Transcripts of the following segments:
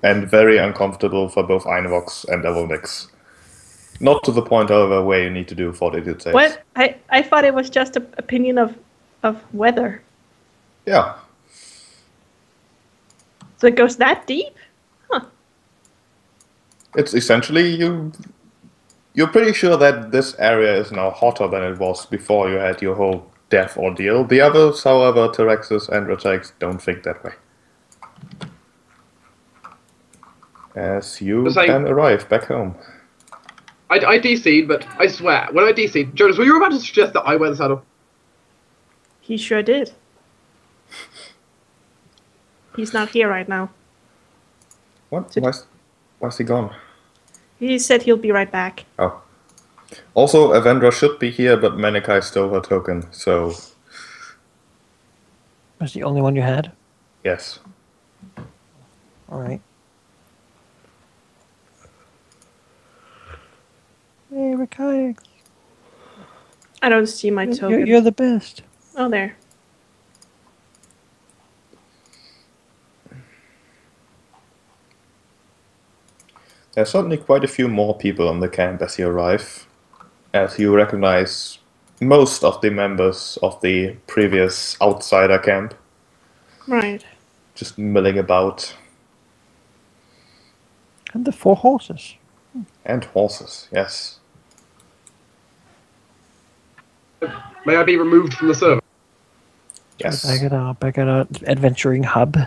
and very uncomfortable for both Aurochs and Aurochs. Not to the point, however, where you need to do fortitude saves. What? I thought it was just an opinion of weather. Yeah. So it goes that deep? Huh. It's essentially you're pretty sure that this area is now hotter than it was before you had your whole death ordeal. The others, however, Terexus and Rotex, don't think that way. As you can arrive back home. I DC'd, but I swear, when I DC'd, Jonas, were you about to suggest that I wear the saddle? He sure did. He's not here right now. What? Why's he gone? He said he'll be right back. Oh. Also, Avendra should be here, but Manikai stole her token, so... Was the only one you had? Yes. Alright. Hey, Rakai. I don't see my token. You're the best. Oh, there. There's certainly quite a few more people on the camp as you arrive, as you recognize most of the members of the previous outsider camp. Right. Just milling about. And the 4 horses. And horses, yes. May I be removed from the server? Yes. Back at our adventuring hub.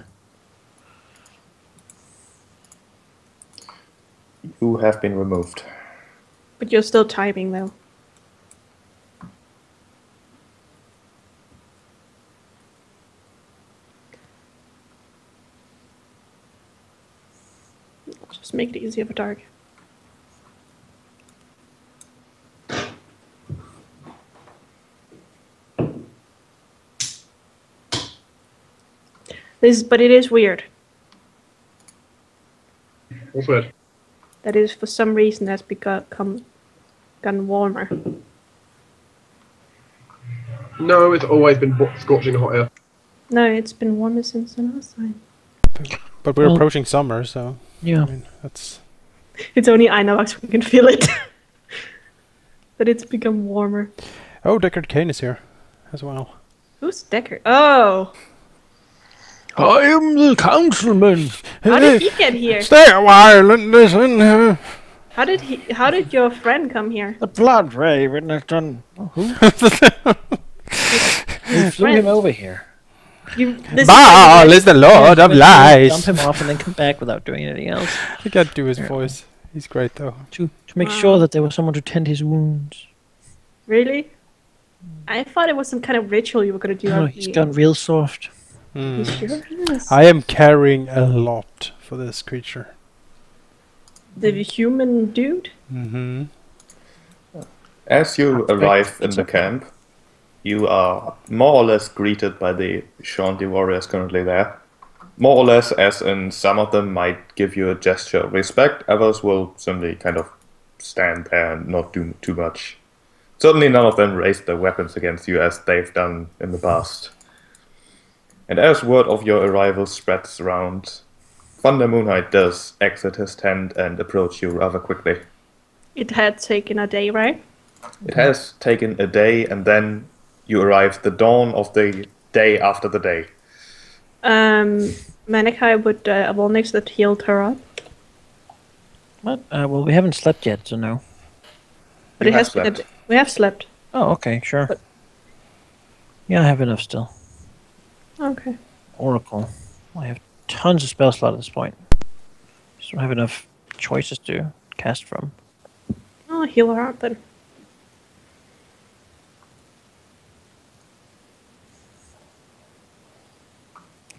You have been removed. But you're still typing, though. Just make it easier for Dark. But it is weird. What's weird? That is, for some reason, has gotten warmer. No, it's always been scorching hot air. No, it's been warmer since the last time. But we're approaching summer, so... Yeah. I mean, that's... It's only Aurochs who can feel it. But it's become warmer. Oh, Deckard Cain is here as well. Who's Deckard? Oh! I am the councilman. How did he get here? Stay a while and listen. How did your friend come here? The blood raven has done. Who? You flew him over here. Baal is the Lord of Lies. Dump him off and then come back without doing anything else. I can't do his voice. He's great though. To make sure that there was someone to tend his wounds. Really? I thought it was some kind of ritual you were going to do. No, he's gone real soft. You sure is? I am carrying a lot for this creature. The human dude? Mm-hmm. As you arrive in the camp, you are more or less greeted by the Shanti warriors currently there. More or less, as in some of them might give you a gesture of respect, others will simply kind of stand there and not do too much. Certainly none of them raise their weapons against you as they've done in the past. And as word of your arrival spreads around, Thunder Moonhide does exit his tent and approach you rather quickly. It had taken a day, right? It has taken a day, and then you arrive the dawn of the day after the day. Manikai would Volnix that healed her up. What? Well, we haven't slept yet, so no. But it has been we have slept. Oh, okay, sure. Yeah, I have enough still. Okay. Oracle. I have tons of spell slot at this point. Just don't have enough choices to cast from. I'll heal her up then.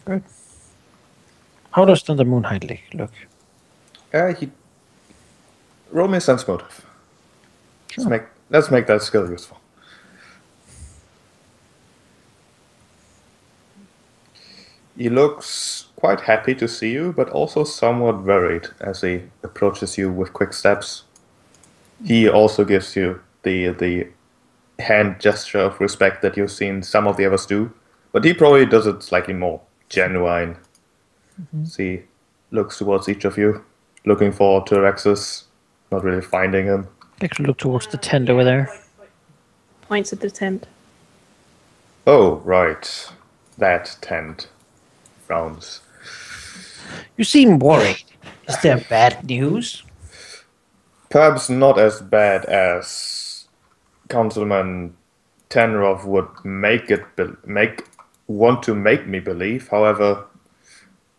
Good. How does Thunder Moonhide look? Roll me a sense motive. Sure. Let's make that skill useful. He looks quite happy to see you, but also somewhat worried as he approaches you with quick steps. He also gives you the hand gesture of respect that you've seen some of the others do, but he probably does it slightly more genuine. Mm-hmm. He looks towards each of you, looking for T-Rexes, not really finding him. Actually, look towards the tent over there. Points at the tent. Oh, right. That tent. Frowns. You seem worried. Is there bad news? Perhaps not as bad as Councilman Tenrov would want to make me believe. However,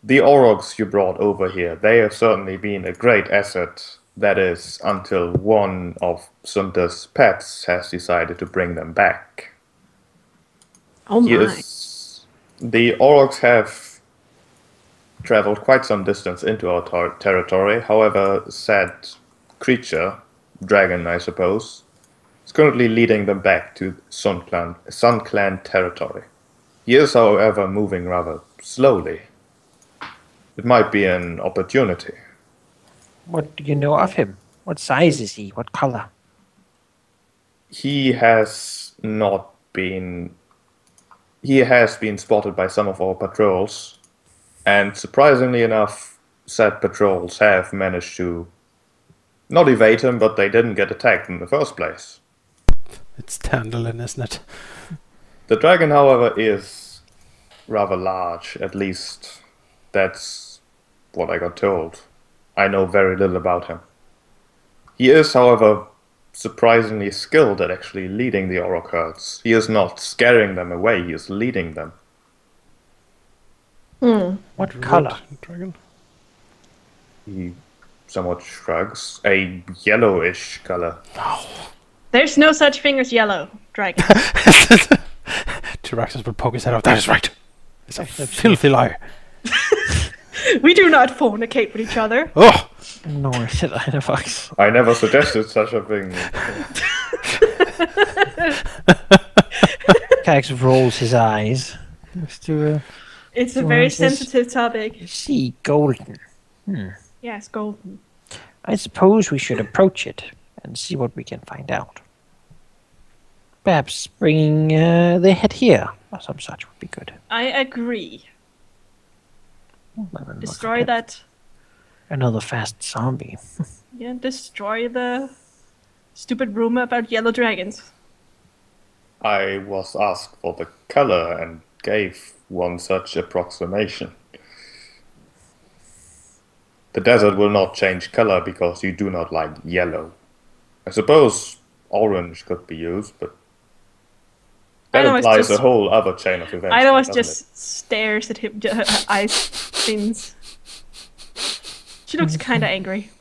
the Aurochs you brought over here, they have certainly been a great asset. That is, until one of Sunda's pets has decided to bring them back. Oh my. The Aurochs have traveled quite some distance into our territory. However, said creature, dragon I suppose, is currently leading them back to Sun Clan territory. He is, however, moving rather slowly. It might be an opportunity. What do you know of him? What size is he? What color? He has been spotted by some of our patrols, and surprisingly enough, said patrols have managed to not evade him, but they didn't get attacked in the first place. It's Tandalin, isn't it? The dragon, however, is rather large, at least that's what I got told. I know very little about him. He is, however, surprisingly skilled at actually leading the Auroch herds. He is not scaring them away, he is leading them. What color? Dragon? He somewhat shrugs. A yellowish color. There's no such thing as yellow dragon. T-Rexes would poke his head out. That is right. It's a filthy lie. We do not fornicate with each other. Oh! Nor should I the fox. I never suggested such a thing. Cax rolls his eyes. Looks to It's a Well, very it is- sensitive topic. see golden. Yes, golden. I suppose we should approach it and see what we can find out. Perhaps bringing the head here or some such would be good. I agree. Let me look Destroy at that. Another fast zombie. Yeah, destroy the stupid rumor about yellow dragons. I was asked for the color and gave one such approximation. The desert will not change color because you do not like yellow. I suppose orange could be used, but that I know, it's implies just- a whole other chain of events. I know it's doesn't just stares at him, eyes spins. She looks kind of angry.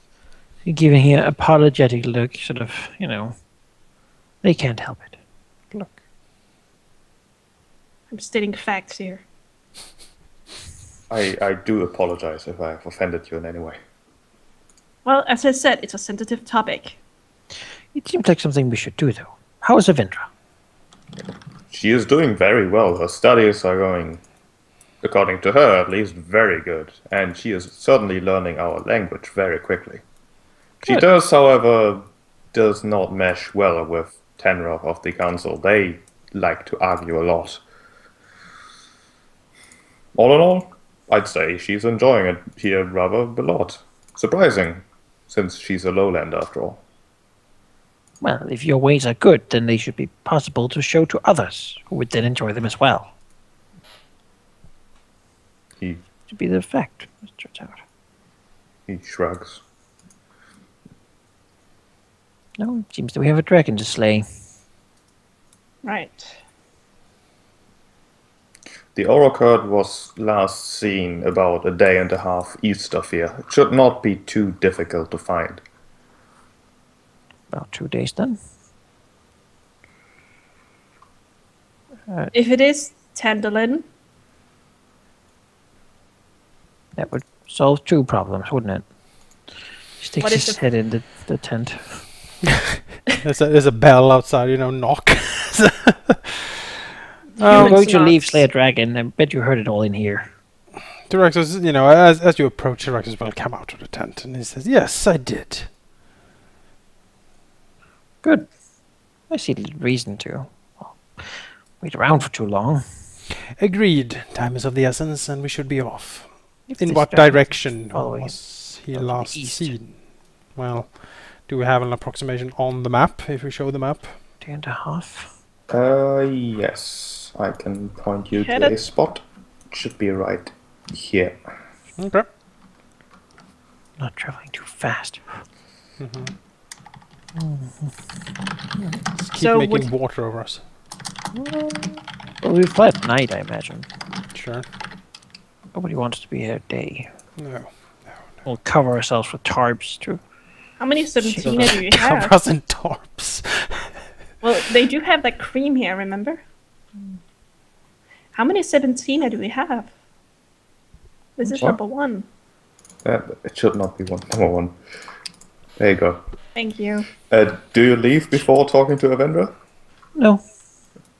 You're giving here an apologetic look, sort of, they can't help it. Look. I'm stating facts here. I do apologize if I have offended you in any way. Well, as I said, it's a sensitive topic. It seems like something we should do, though. How is Avendra? She is doing very well. Her studies are going, according to her at least, very good. And she is certainly learning our language very quickly. She Good. does, however, does not mesh well with Tenrov of the council. They like to argue a lot. All in all, I'd say she's enjoying it here rather a lot. Surprising, since she's a lowlander after all. Well, if your ways are good, then they should be possible to show to others, who would then enjoy them as well. He To be the fact, as it turns out. he shrugs. No, it seems that we have a dragon to slay. Right. The Auroch herd was last seen about a day and a half east of here. It should not be too difficult to find. About 2 days then. If it is Tandalin, That would solve 2 problems, wouldn't it? Sticks What is his the- head in the tent. There's a bell outside, knock. I'm Humans going to not- leave slay a dragon. I bet you heard it all in here. T-Rexes, as you approach, T-Rexes will come out of the tent, and he says, "Yes, I did." Good. I see little reason to wait around for too long. Agreed. Time is of the essence, and we should be off. If In this what dragon is direction following it. was he to the last east. seen? Well, do we have an approximation on the map, if we show the map? 2.5. Yes. I can point you to Headed- a spot. It should be right here. Okay. Not traveling too fast. Let's keep So making would- water over us. Well, we fly at night, I imagine. Sure. Nobody wants to be here at day. No. We'll cover ourselves with tarps too. How many 17 do you Cover have? us in tarps. Well, they do have that cream here, remember? How many 17 do we have? This is What? number 1. It should not be number 1. There you go. Thank you. Do you leave before talking to Avendra? No.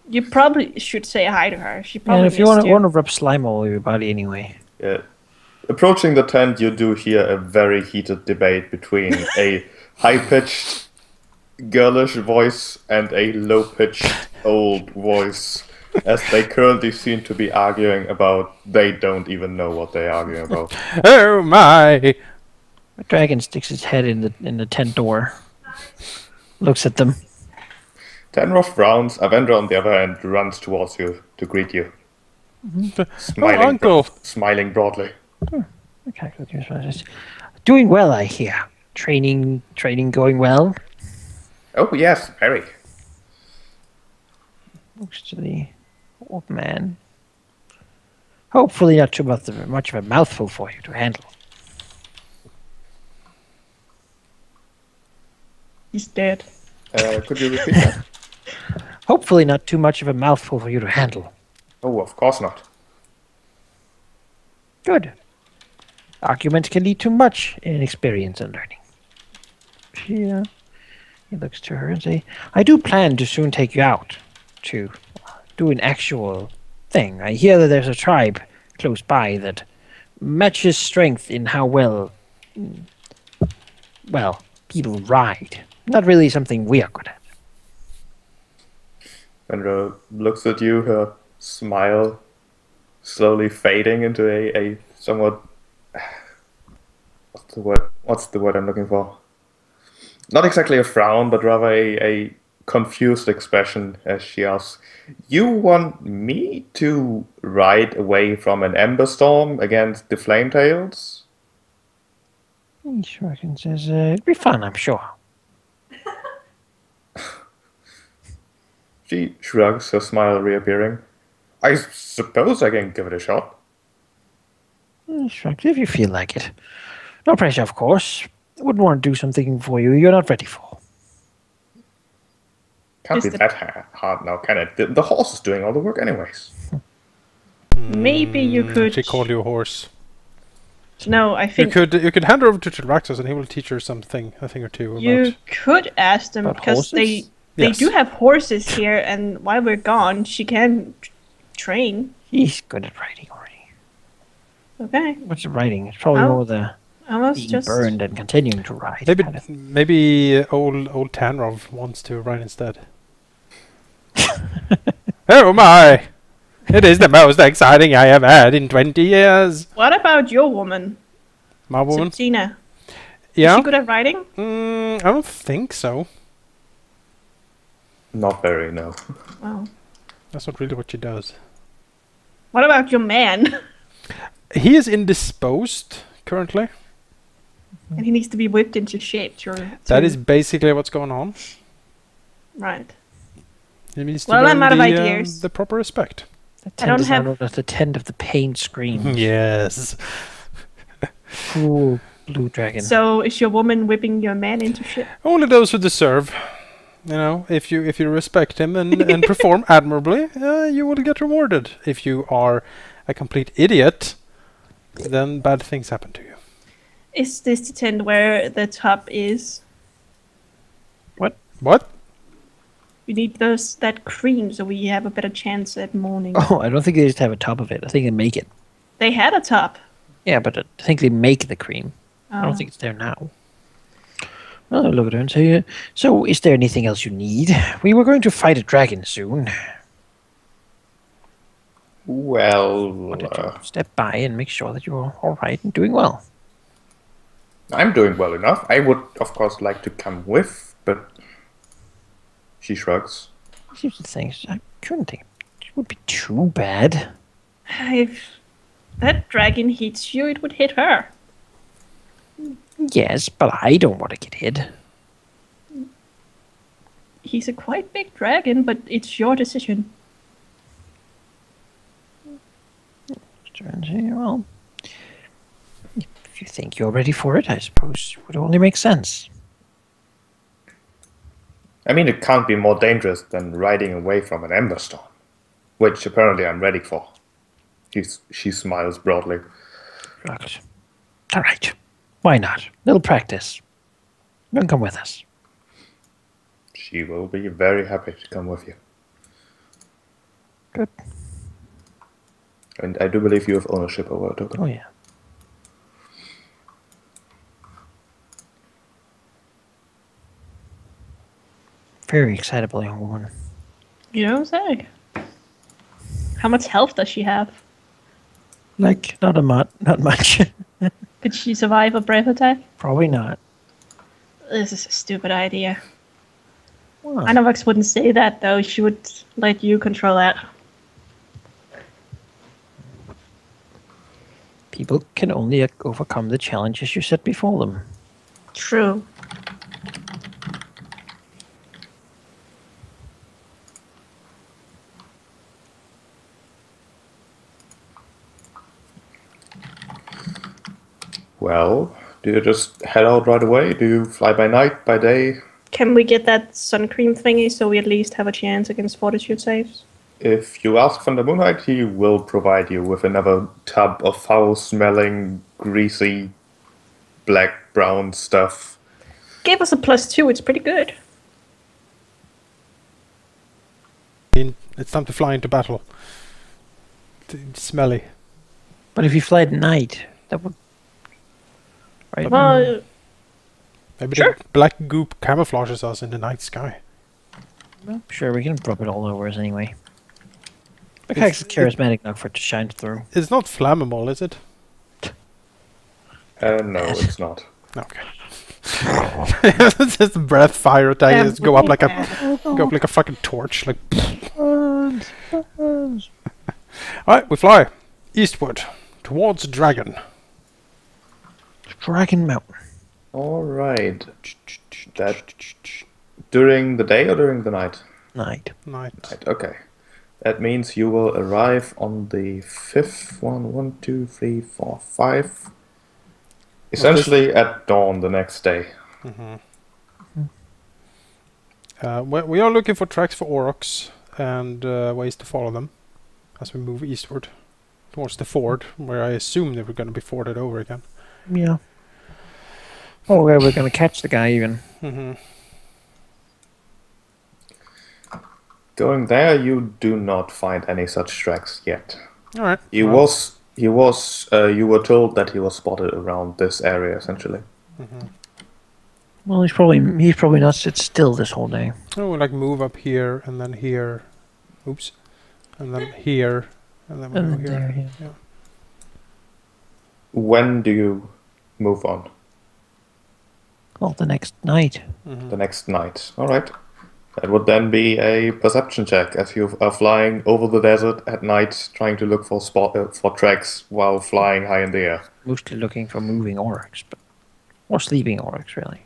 You probably should say hi to her. She probably And if you missed want to rub slime all over your body anyway. Approaching the tent, you do hear a very heated debate between a high-pitched, girlish voice and a low-pitched, old voice, as they currently seem to be arguing about they don't even know what they're arguing about. Oh my! The dragon sticks its head in the tent door. Looks at them. Tenroth frowns. Avendra, on the other hand, runs towards you to greet you, smiling, Uncle! smiling broadly. Okay, doing well, I hear. Training going well. Oh yes, very. Looks to the old man. Hopefully not too much of a mouthful for you to handle. He's dead. Could you repeat that? Hopefully not too much of a mouthful for you to handle. Oh, of course not. Good. Argument can lead to much in experience and learning. He looks to her and say, I do plan to soon take you out to do an actual thing. I hear that there's a tribe close by that matches strength in how well people ride. Not really something we are good at. Avendra looks at you, her smile slowly fading into a somewhat... What's the word I'm looking for? Not exactly a frown, but rather a confused expression as she asks, you want me to ride away from an ember storm against the Flametails? He shrugs and says, it'd be fun, I'm sure. She shrugs, her smile reappearing. I suppose I can give it a shot. He shrugs, if you feel like it. No pressure, of course. I wouldn't want to do something for you you're not ready for. Can't be Just that hard now, can it? The horse is doing all the work anyways. Maybe you could... She called you a horse. No, I You think could hand her over to Tilraxos and he will teach her a thing or two about... you could ask them, About because they Yes. do have horses here, and while we're gone, she can train. He's good at writing already. Okay. What's the writing? It's probably Oh, more the I was being just... burned and continuing to write. Maybe kind of. maybe old Tanrov wants to ride instead. Oh my! It is the most exciting I have had in 20 years. What about your woman, My woman? Septina? Is Yeah? she good at writing? I don't think so. Not very, no. Well, That's not really what she does. what about your man? He is indisposed currently. And he needs to be whipped into shape. That is basically what's going on. right. He needs to Well, learn I'm out of ideas. the proper respect. The I don't tent is have- now known as the tent of the pain scream. Yes. Cruel blue dragon. So is your woman whipping your man into shape? Only those who deserve. You know, if you respect him and perform admirably, you will get rewarded. If you are a complete idiot, then bad things happen to you. Is this the tent where the top is? What? We need that cream so we have a better chance at morning. Oh, I don't think they just have a top of it. I think they make it. They had a top. Yeah, but I think they make the cream. I Oh. don't think it's there now. Well, I'll look at her and say, so is there anything else you need? We were going to fight a dragon soon. Well, Wanted to step by and make sure that you're all right and doing well. I'm doing well enough. I would, of course, like to come with, but she shrugs. Seems to think I couldn't think it would be too bad. If that dragon hits you, it would hit her. Yes, but I don't want to get hit. He's a quite big dragon, but it's your decision. Well, if you think you're ready for it, I suppose it would only make sense. I mean, it can't be more dangerous than riding away from an ember storm, which apparently I'm ready for. She smiles broadly. Right. All right. Why not? Little practice. You can come with us. She will be very happy to come with you. Good. And I do believe you have ownership over it, okay? Oh, yeah. Very excitable young woman. You don't say. How much health does she have? Like, not much. Could she survive a breath attack? Probably not. This is a stupid idea. Well, Aurochs wouldn't say that, though. She would let you control that. people can only overcome the challenges you set before them. True. Well, do you just head out right away? Do you fly by night, by day? Can we get that sun cream thingy so we at least have a chance against fortitude saves? If you ask from the Moonlight, he will provide you with another tub of foul-smelling, greasy, black-brown stuff. Give us a +2, it's pretty good. It's time to fly into battle. It's smelly. But if you fly at night, that would... Right? Well, Maybe Sure. the black goop camouflages us in the night sky. Well, sure, we can rub it all over us anyway. The kite's charismatic enough for it to shine through. It's not flammable, is it? No, it's not. Okay. It's just a breath fire attack. Just go up like a fucking torch. Like. Alright, we fly eastward towards Dragon. Dragon Mountain. All right. That during the day or during the night? Night. Night. Night. Okay. That means you will arrive on the 5th one. 1, 2, 3, 4, 5. Essentially at dawn the next day. We are looking for tracks for Aurochs and ways to follow them as we move eastward towards the ford, where I assume they were going to be forded over again. Yeah. Oh, yeah, we're going to catch the guy even. Going there, you do not find any such tracks yet. All right. You were told that he was spotted around this area, essentially. Well, he's probably not sit still this whole day. Oh, we like move up here and then here. Oops. And then here. And then we go here. There, Yeah. When do you move on? Well, the next night. The next night. All right. That would then be a perception check as you are flying over the desert at night, trying to look for tracks while flying high in the air. Mostly looking for moving Aurochs, or sleeping Aurochs, really.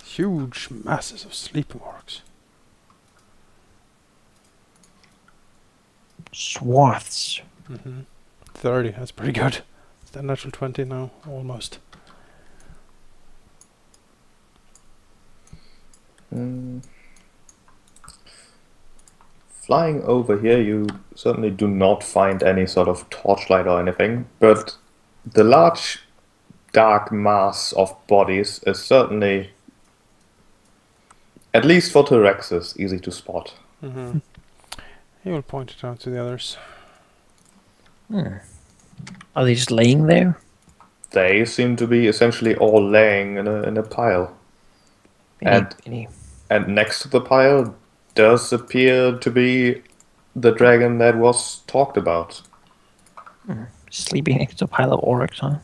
Huge masses of sleeping Aurochs. Swaths. 30, that's pretty good. Is that natural 20 now? Almost. Flying over here, you certainly do not find any sort of torchlight or anything, but the large dark mass of bodies is certainly, at least for T-Rexes, easy to spot. He will point it out to the others. Are they just laying there? They seem to be essentially all laying in a pile. And next to the pile does appear to be the dragon that was talked about. Sleeping next to a pile of Aurochs, huh?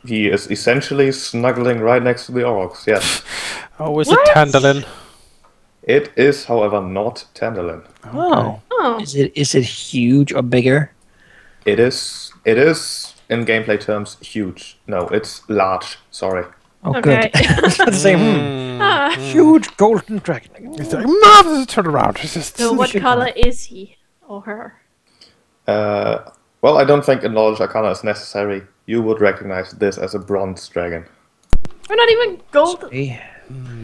He is essentially snuggling right next to the Aurochs, yes. Oh, is What? it Tandalin? It is, however, not Tandalin. Oh. Oh. Is it huge or bigger? It is, in gameplay terms, huge. No, it's large, sorry. Oh, Okay. good. I was about to say, Ah. huge golden dragon. It's like, Mom, turn around. It's just, So what color is he or her? Well, I don't think a knowledge arcana is necessary. You would recognize this as a bronze dragon. We're not even gold. Sorry.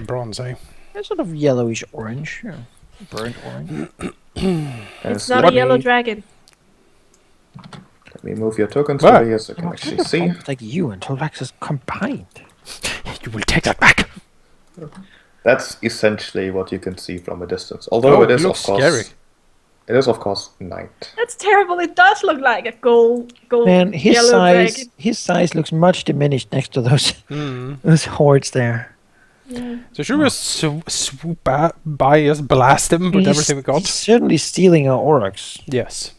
bronze, eh? They're sort of yellowish orange. Yeah. Burnt orange. It's not a yellow dragon. Let me move your tokens What? over here so I can actually see. Like you and Tolvax's combined. You will take that back. That's essentially what you can see from a distance. Although it is, of looks course, scary. it is, of course, night. That's terrible. It does look like a gold Man, his yellow size dragon. his size looks much diminished next to those Mm. those hordes there. Yeah. So should we just swoop by us, blast him with everything we got? He's certainly stealing our Aurochs. Yes.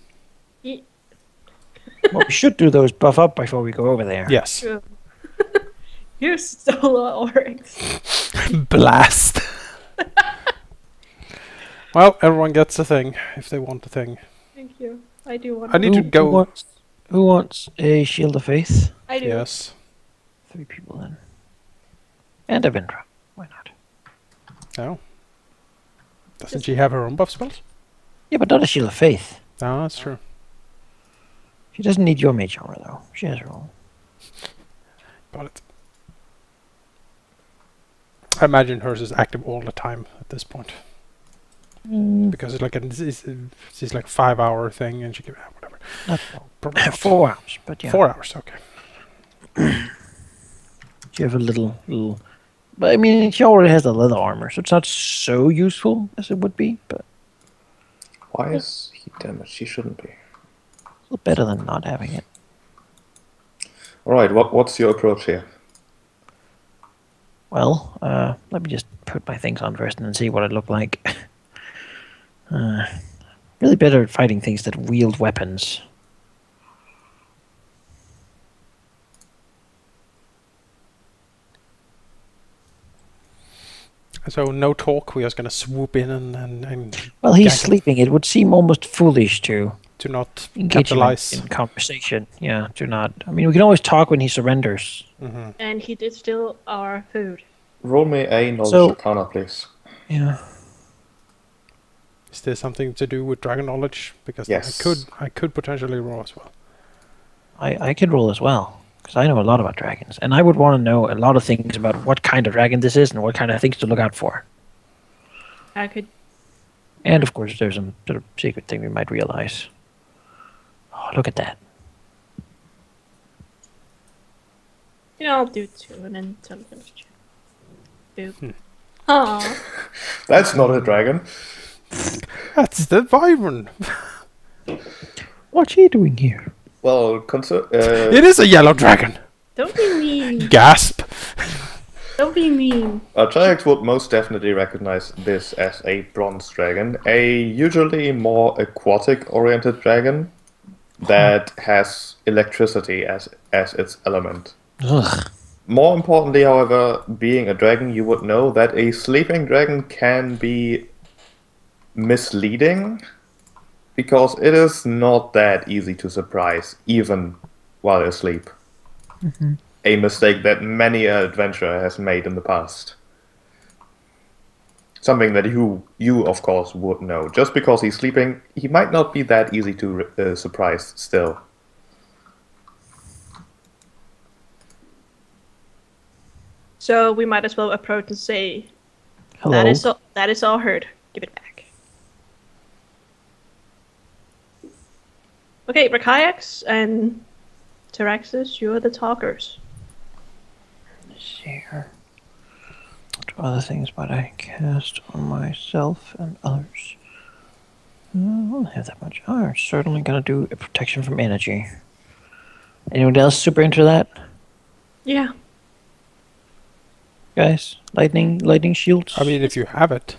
What we should do though is buff up before we go over there. Yes. True. You stole our Aurochs. Blast. Well, everyone gets a thing if they want a thing. Thank you. I do want. I need to go. Who wants a shield of faith? I do. Yes. 3 people then. And a Vendra. Why not? No. Doesn't she have her own buff spells? Yeah, but not a shield of faith. No, that's true. She doesn't need your mage armor though. She has her own. Got it. I imagine hers is active all the time at this point. Because it's like it's like 5-hour thing, and she can whatever. Not Probably not. 4 hours, but yeah. 4 hours, okay. She have a little. But I mean, she already has the leather armor, so it's not so useful as it would be, but Why is he damaged? He shouldn't be. a little better than not having it. Alright, what's your approach here? Well, let me just put my things on first and then see what it looked like. Really better at fighting things that wield weapons. So no talk. We're just gonna swoop in and Well, he's gank him sleeping. It would seem almost foolish to to not engage him capitalize. in conversation. Yeah, do not. I mean, we can always talk when he surrenders. Mm-hmm. And he did steal our food. Roll me a knowledge So- arcana, please. Yeah. Is there something to do with dragon knowledge? Because Yes. I could potentially roll as well. I could roll as well, because I know a lot about dragons. And I would want to know a lot of things about what kind of dragon this is and what kind of things to look out for. I could. And of course, there's some sort of secret thing we might realize. Oh, look at that. You know, I'll do 2 and then tell them. Boop. Aw. That's not a dragon. That's the wyvern. What's he doing here? Well, It is a yellow dragon. Don't be mean. Gasp. Don't be mean. Triax would most definitely recognize this as a bronze dragon, a usually more aquatic-oriented dragon that has electricity as its element. Ugh. More importantly, however, being a dragon, you would know that a sleeping dragon can be misleading, because it is not that easy to surprise, even while asleep. Mm-hmm. A mistake that many an adventurer has made in the past. Something that you of course would know. Just because he's sleeping, he might not be that easy to surprise still. So we might as well approach and say, Hello. that is all heard. Give it back. Okay, Rakayax and Taraxis, you're the talkers. Let's see here. What other things might I cast on myself and others? I don't have that much. Oh, I'm certainly gonna do a protection from energy. Anyone else super into that? Yeah. Guys? Lightning shields? I mean, if you have it.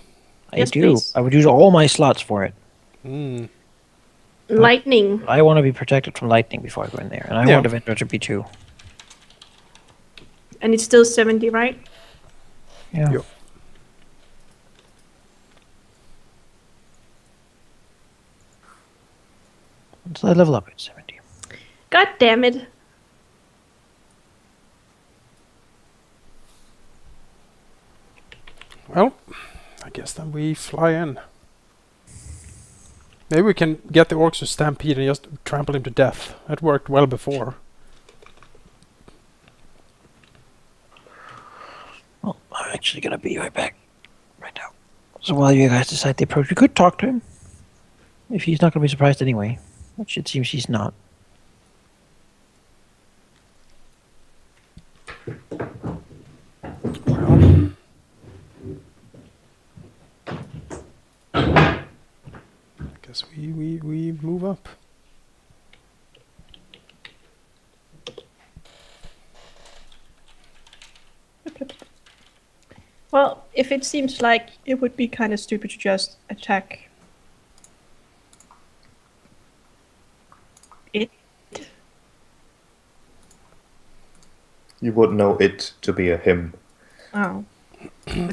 I Yes, do. please. I would use all my slots for it. Lightning. I want to be protected from lightning before I go in there, and I Yeah. want Avenger to be too. And it's still 70, right? Yeah. Yep. So I level up at 70. God damn it. Well, I guess then we fly in. Maybe we can get the orcs to stampede and just trample him to death. That worked well before. Well, I'm actually gonna be right back, right now. So while you guys decide the approach, we could talk to him. If he's not gonna be surprised anyway, which it seems he's not. Well, I guess we move up. Well, if it seems like it would be kind of stupid to just attack it. You would know it to be a him. Oh.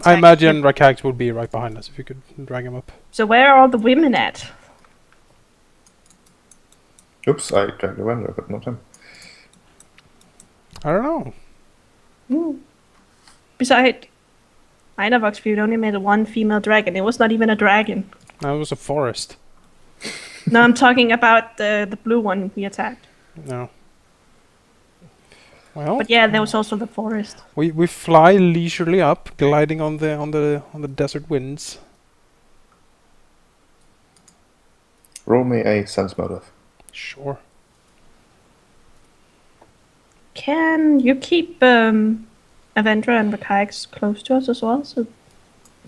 I imagine Rakax would be right behind us if you could drag him up. So where are all the women at? Oops, I dragged the render, but not him. I don't know. Besides, Einavox viewed only made one female dragon. It was not even a dragon. That was a forest. No, I'm talking about the blue one we attacked. No. Well, But yeah, there was also the forest. we fly leisurely up, gliding on the desert winds. Roll me a sense motive. Sure. Can you keep Avendra and Rakaix close to us as well? So,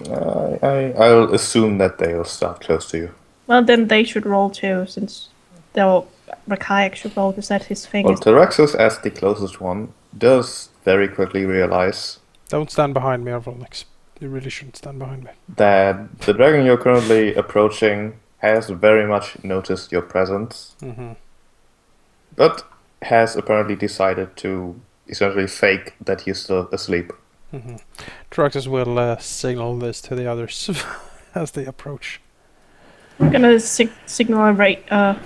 I'll assume that they'll start close to you. well, then they should roll too, since Rakaix should roll because that's his thing. Well, Tyraxus, as the closest one, does very quickly realize Don't stand behind me, Arvolnix. You really shouldn't stand behind me. that the dragon you're currently approaching has very much noticed your presence, but has apparently decided to essentially fake that he's still asleep. Tyraxus will signal this to the others as they approach. I'm gonna signal a rate. How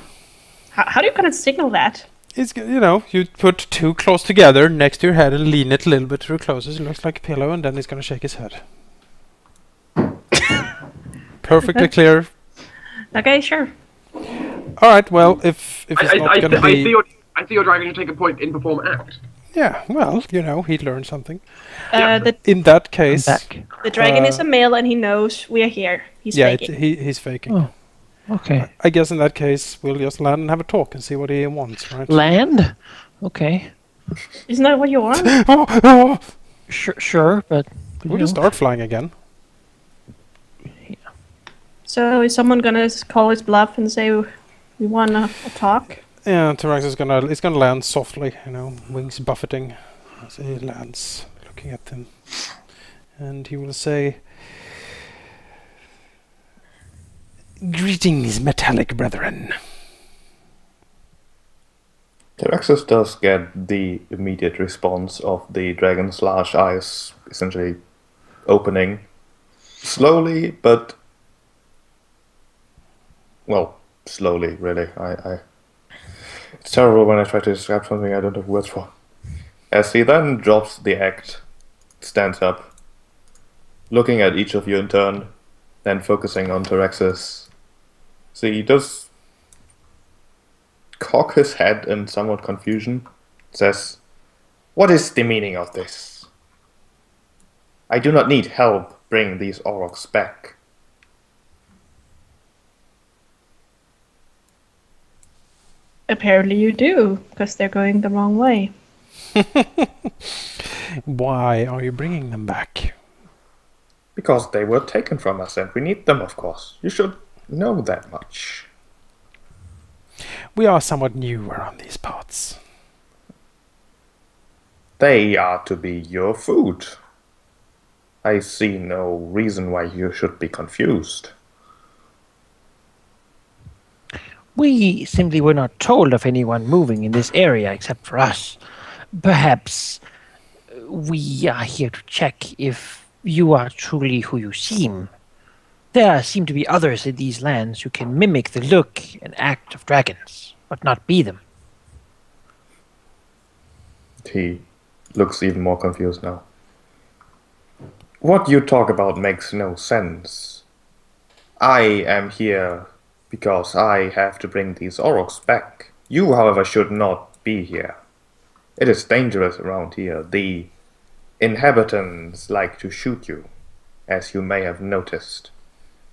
do you gonna signal that? It's you put two claws together next to your head and lean it a little bit to the closest. It looks like a pillow, and then he's gonna shake his head. Perfectly clear. Okay, sure. All right. Well, if it's not gonna be, I see your dragon should take a point in perform act. yeah. Well, he'd learn something. The In that case, Back. dragon is a male and he knows we are here. He's yeah, faking. he's faking. Oh. Okay. I guess in that case, we'll just land and have a talk and see what he wants, right? Land? Okay. Isn't that what you want? Oh. Sure, but We can start flying again. So is someone gonna call his bluff and say we want a talk? Yeah, Tyrax is gonna land softly, wings buffeting as he lands, looking at them, and he will say, "Greetings, metallic brethren." Tyraxus does get the immediate response of the dragon's large eyes essentially opening slowly, but well, slowly, really. It's terrible when I try to describe something I don't have words for. As he then drops the act, stands up, looking at each of you in turn, then focusing on Tyraxus. So he does cock his head in somewhat confusion, says, "What is the meaning of this? I do not need help bringing these Aurochs back." Apparently you do, because they're going the wrong way. Why are you bringing them back? Because they were taken from us and we need them, of course. You should know that much. We are somewhat new around these parts. They are to be your food. I see no reason why you should be confused. We simply were not told of anyone moving in this area except for us. Perhaps we are here to check if you are truly who you seem. There seem to be others in these lands who can mimic the look and act of dragons, but not be them. He looks even more confused now. What you talk about makes no sense. I am here because I have to bring these Aurochs back. You, however, should not be here. It is dangerous around here. The inhabitants like to shoot you, as you may have noticed.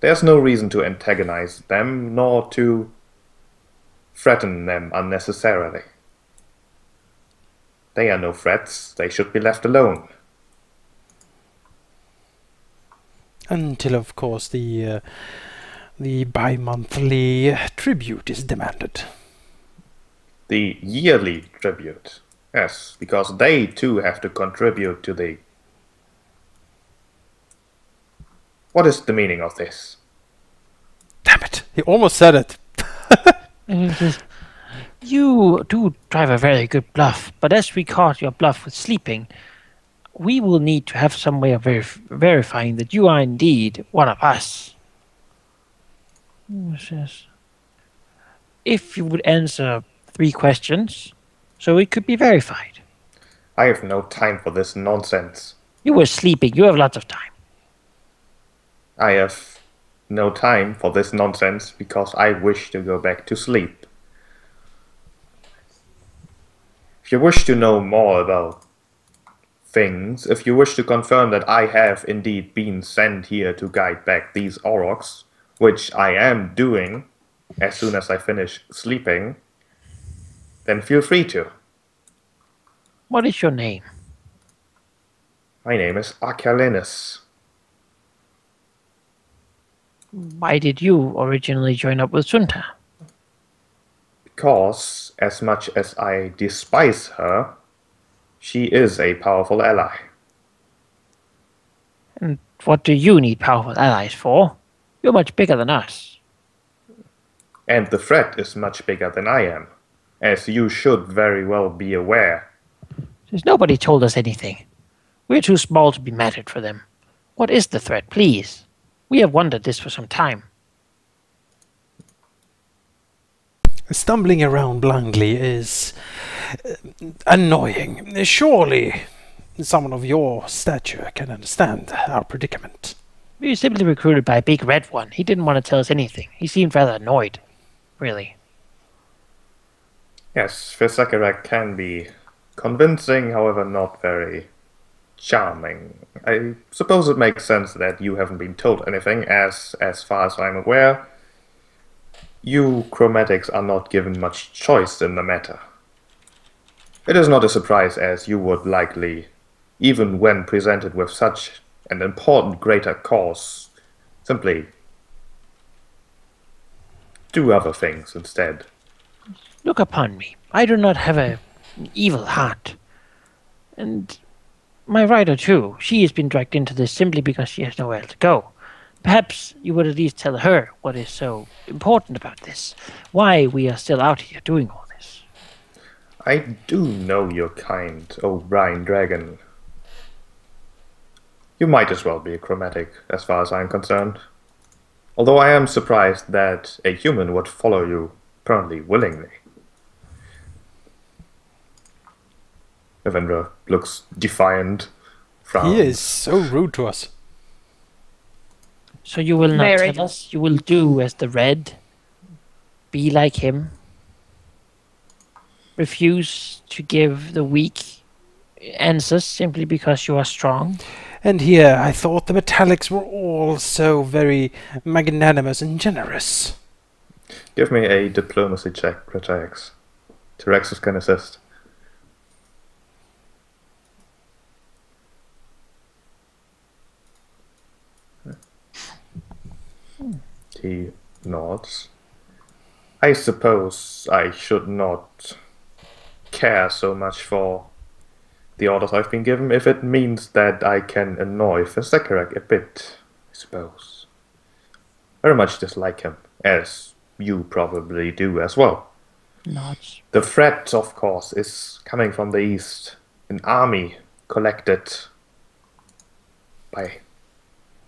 There's no reason to antagonize them, nor to threaten them unnecessarily. They are no threats. They should be left alone. Until, of course, the bi-monthly tribute is demanded. The yearly tribute. Yes, because they too have to contribute to the... What is the meaning of this? Damn it! He almost said it. You do drive a very good bluff, but as we caught your bluff with sleeping, we will need to have some way of verifying that you are indeed one of us. If you would answer 3 questions, so it could be verified. I have no time for this nonsense. You were sleeping. You have lots of time. I have no time for this nonsense because I wish to go back to sleep. If you wish to know more about things, if you wish to confirm that I have indeed been sent here to guide back these Aurochs, which I am doing as soon as I finish sleeping, then feel free to. What is your name? My name is Archalinus. Why did you originally join up with Sunta? Because, as much as I despise her, she is a powerful ally. And what do you need powerful allies for? You're much bigger than us. And the threat is much bigger than I am, as you should very well be aware. Since nobody told us anything. We're too small to be mattered for them. What is the threat, please? We have wondered this for some time. Stumbling around blindly is annoying. Surely someone of your stature can understand our predicament. We were simply recruited by a big red one. He didn't want to tell us anything. He seemed rather annoyed. Really. Yes, Visakarak can be convincing, however not very charming. I suppose it makes sense that you haven't been told anything, as far as I'm aware, you chromatics are not given much choice in the matter. It is not a surprise, as you would likely, even when presented with such an important greater cause, simply do other things instead. Look upon me. I do not have an evil heart. And my rider too. She has been dragged into this simply because she has nowhere to go. Perhaps you would at least tell her what is so important about this. Why we are still out here doing all this. I do know your kind, O'Brien Dragon. You might as well be a chromatic, as far as I'm concerned. Although I am surprised that a human would follow you apparently willingly. Avendra looks defiant. Frowns. He is so rude to us. So you will not Very. tell us? You will do as the red? Be like him? Refuse to give the weak answers simply because you are strong? And here I thought the metallics were all so very magnanimous and generous. Give me a diplomacy check, Cretax. Tyrexus can assist. He nods. I suppose I should not care so much for the orders I've been given if it means that I can annoy Visakarak a bit, I suppose. Very much dislike him, as you probably do as well. Nods. The threat, of course, is coming from the east. An army collected by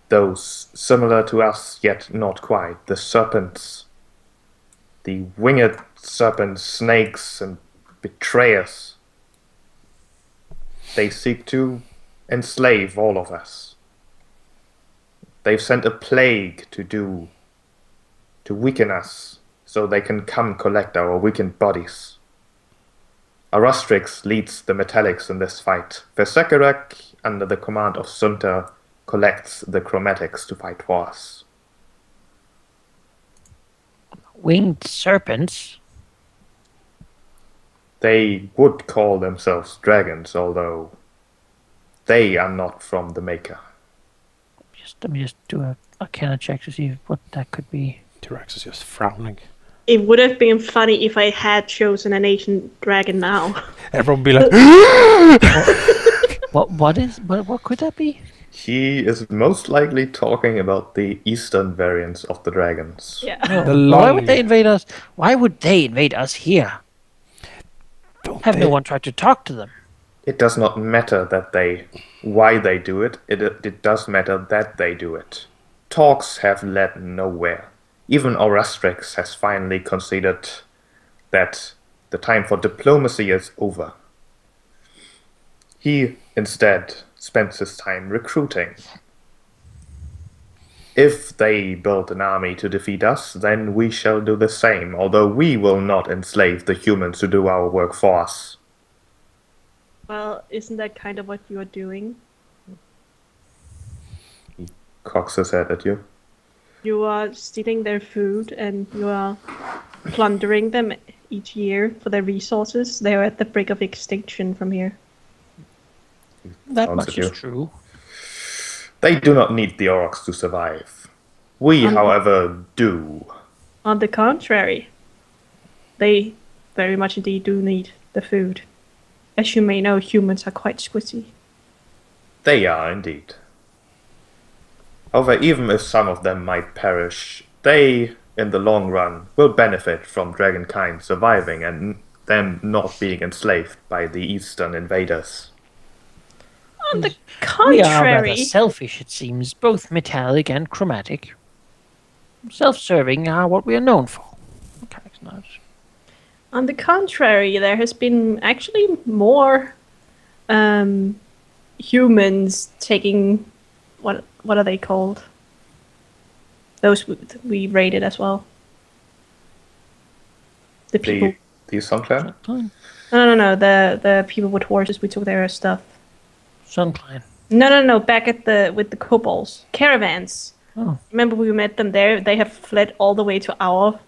those similar to us, yet not quite. The serpents. The winged serpents, snakes, and betrayers. They seek to enslave all of us. They've sent a plague to weaken us, so they can come collect our weakened bodies. Aurochs leads the Metallics in this fight. Berserkerek, under the command of Sunta, collects the Chromatics to fight for us. Winged serpents? They would call themselves dragons, although they are not from the Maker. Let me just do a arcana check to see what that could be. T-Rex is just frowning. It would have been funny if I had chosen an ancient dragon now. Everyone would be like, What could that be? He is most likely talking about the eastern variants of the dragons. Yeah. Why would they invade us? Why would they invade us here? Have no one tried to talk to them? It does not matter why they do it. It does matter that they do it. Talks have led nowhere. Even Aurochs has finally conceded that the time for diplomacy is over. He instead spends his time recruiting. If they build an army to defeat us, then we shall do the same, although we will not enslave the humans who do our work for us. Well, isn't that kind of what you are doing? He cocks his head at you. You are stealing their food and you are plundering them each year for their resources. They are at the brink of extinction from here. That Sounds much at is you. true. They do not need the Aurochs to survive. We, however, do. On the contrary, they very much indeed do need the food. As you may know, humans are quite squishy. They are indeed. However, even if some of them might perish, they, in the long run, will benefit from dragonkind surviving and them not being enslaved by the eastern invaders. On the We are rather contrary, selfish, it seems, both metallic and chromatic. Self-serving are what we are known for. Okay, it's not. on the contrary, there has been actually more humans taking what are they called? Those we raided as well. The people. The Sun Clan? No. The people with horses. We took their stuff. Suncline. No. Back at with the kobolds, caravans. Oh. Remember we met them there. They have fled all the way to our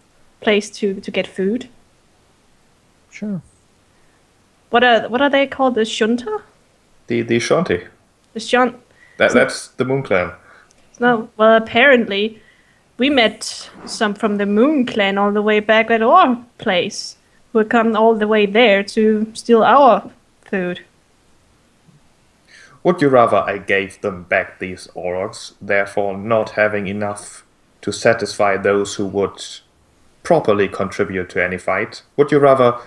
place to get food. Sure. What are they called? The Shunta? The Shanti. The Shunt. That's the Moon Clan. No. Well, apparently, we met some from the Moon Clan all the way back at our place, who had come all the way there to steal our food. Would you rather I gave them back these Aurochs, therefore not having enough to satisfy those who would properly contribute to any fight? Would you rather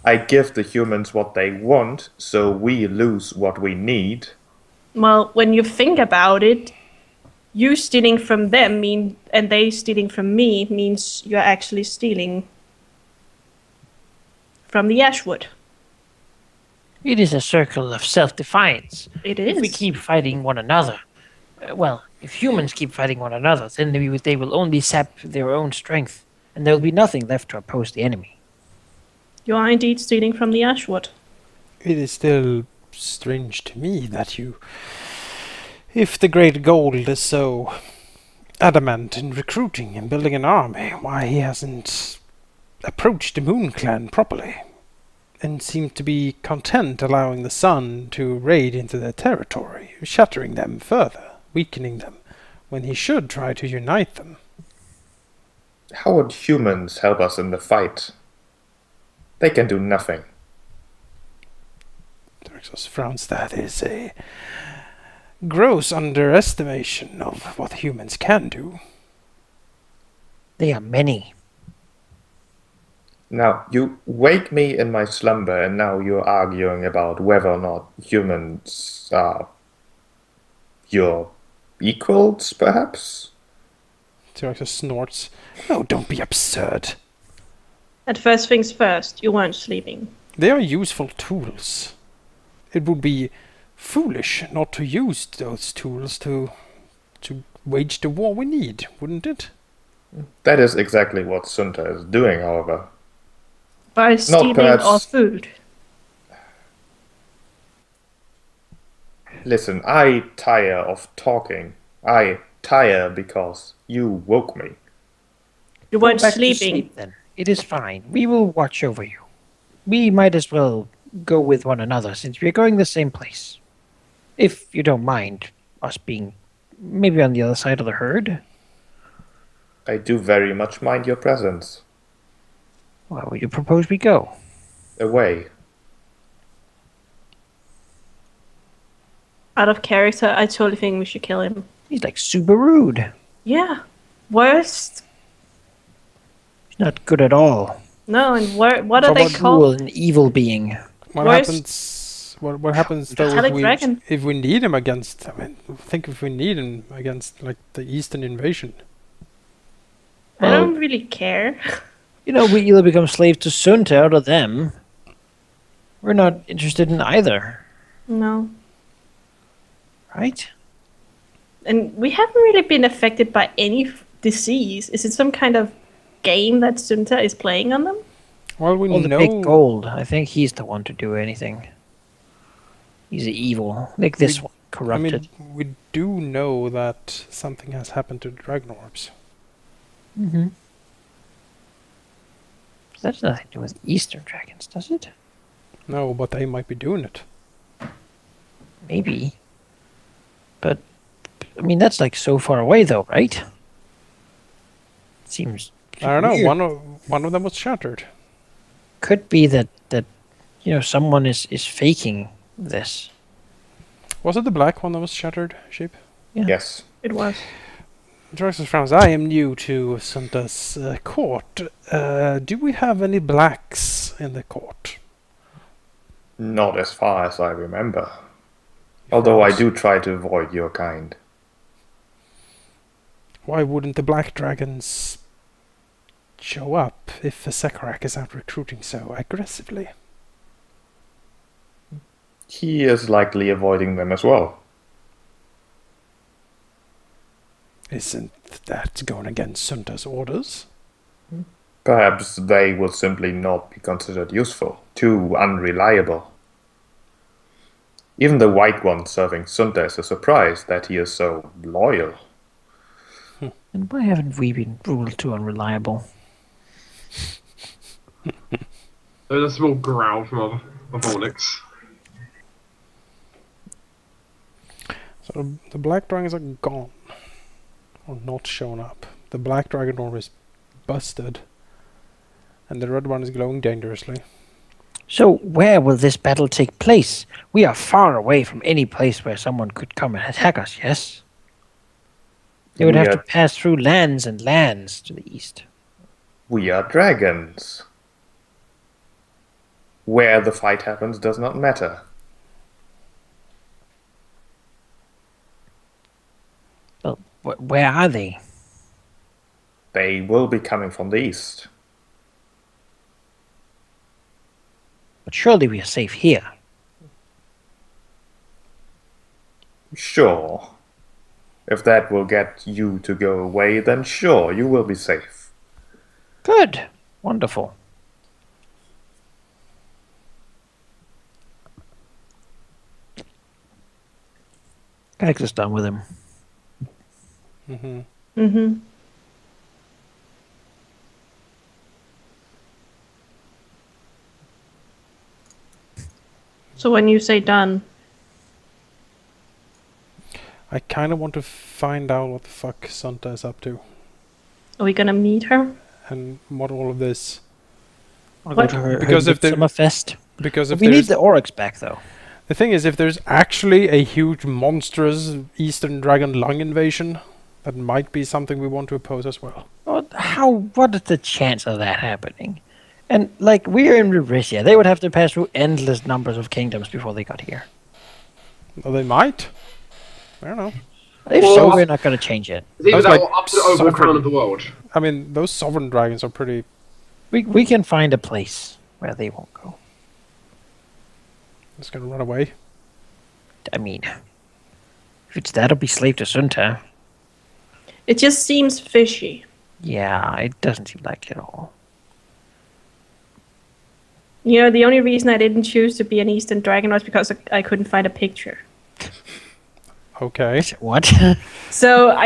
I give the humans what they want, so we lose what we need? Well, when you think about it, you stealing from them and they stealing from me means you're actually stealing from the Ashwood. It is a circle of self-defiance. It If we is. keep fighting one another, if humans keep fighting one another, then they will only sap their own strength, and there will be nothing left to oppose the enemy. You are indeed stealing from the Ashwood. It is still strange to me that you... If the Great Gold is so adamant in recruiting and building an army, why he hasn't approached the Moon Clan properly, and seemed to be content allowing the Sun to raid into their territory, shattering them further, weakening them, when he should try to unite them. How would humans help us in the fight? They can do nothing. Darxos frowns. That is a gross underestimation of what humans can do. They are many. Now, you wake me in my slumber, and now you're arguing about whether or not humans are your equals, perhaps? Tyrax just snorts. Oh, don't be absurd. At first things first, you weren't sleeping. They are useful tools. It would be foolish not to use those tools to wage the war we need, wouldn't it? That is exactly what Sunta is doing, however. By stealing perhaps- our food. Listen, I tire of talking. I tire because you woke me. You Go weren't back to sleeping. sleep, then. It is fine. We will watch over you. We might as well go with one another since we are going the same place. If you don't mind us being maybe on the other side of the herd. I do very much mind your presence. Where would you propose we go? Away. Out of character, I totally think we should kill him. He's like super rude. Yeah. Worst. He's not good at all. No, and what So are they what Cruel called? and evil being. What Worst- happens? What happens though Metallic dragon. if we need him against? I mean, think if we need him against like the Eastern invasion. I don't really care. You know, we either become slaves to Sunta or them. We're not interested in either, No. right? And we haven't really been affected by any disease. Is it some kind of game that Sunta is playing on them? Well, we Well, the know. big gold. I think he's the one to do anything. He's evil. Like this one, I corrupted. mean, we do know that something has happened to the dragon orbs. Mm-hmm. That's nothing to do with Eastern dragons, does it? No, but they might be doing it. Maybe. But, I mean, that's like so far away, though, right? Seems. I don't know. weird. One of them was shattered. Could be that you know, someone is faking this. Was it the black one that was shattered, Sheep? Yeah. Yes. It was. Draxus frowns. I am new to Sunta's court. Do we have any blacks in the court? Not as far as I remember. Although I do try to avoid your kind. Why wouldn't the black dragons show up if the Sekarak is out recruiting so aggressively? He is likely avoiding them as well. Isn't that going against Sunta's orders? Perhaps they would simply not be considered useful, too unreliable. Even the White One serving Sunta is a surprise that he is so loyal. And why haven't we been ruled too unreliable? There's a small growl from Aurochs. So the black dragons are gone. Or not shown up. The black dragon orb is busted. And the red one is glowing dangerously. So, where will this battle take place? We are far away from any place where someone could come and attack us, yes? They would We have to are- pass through lands and lands to the east. We are dragons. Where the fight happens does not matter. Well, where are they? They will be coming from the east. But surely we are safe here. Sure. If that will get you to go away, then sure, you will be safe. Good. Wonderful. Gax is done with him. Mm-hmm. Mm-hmm. So when you say done, I kind of want to find out what the fuck Sunta is up to. are we gonna meet her? And what all of this. I'll What? go to her Because if there- Summerfest. Because if We need there's... the Aurochs back, though. The thing is, if there's actually a huge, monstrous Eastern Dragon lung invasion, that might be something we want to oppose as well. What is the chance of that happening? And like we're in Rurisia, they would have to pass through endless numbers of kingdoms before they got here. Well, they might. I don't know. If Well, so, we're not going to change it. It's either That's that like or up to the over the crown of the world. I mean, those sovereign dragons are pretty. We can find a place where they won't go. Just gonna run away. I mean, if it's that, it'll be slave to Sunta. It just seems fishy. Yeah, it doesn't seem like it at all. You know, the only reason I didn't choose to be an Eastern Dragon was because I couldn't find a picture. Okay. What? So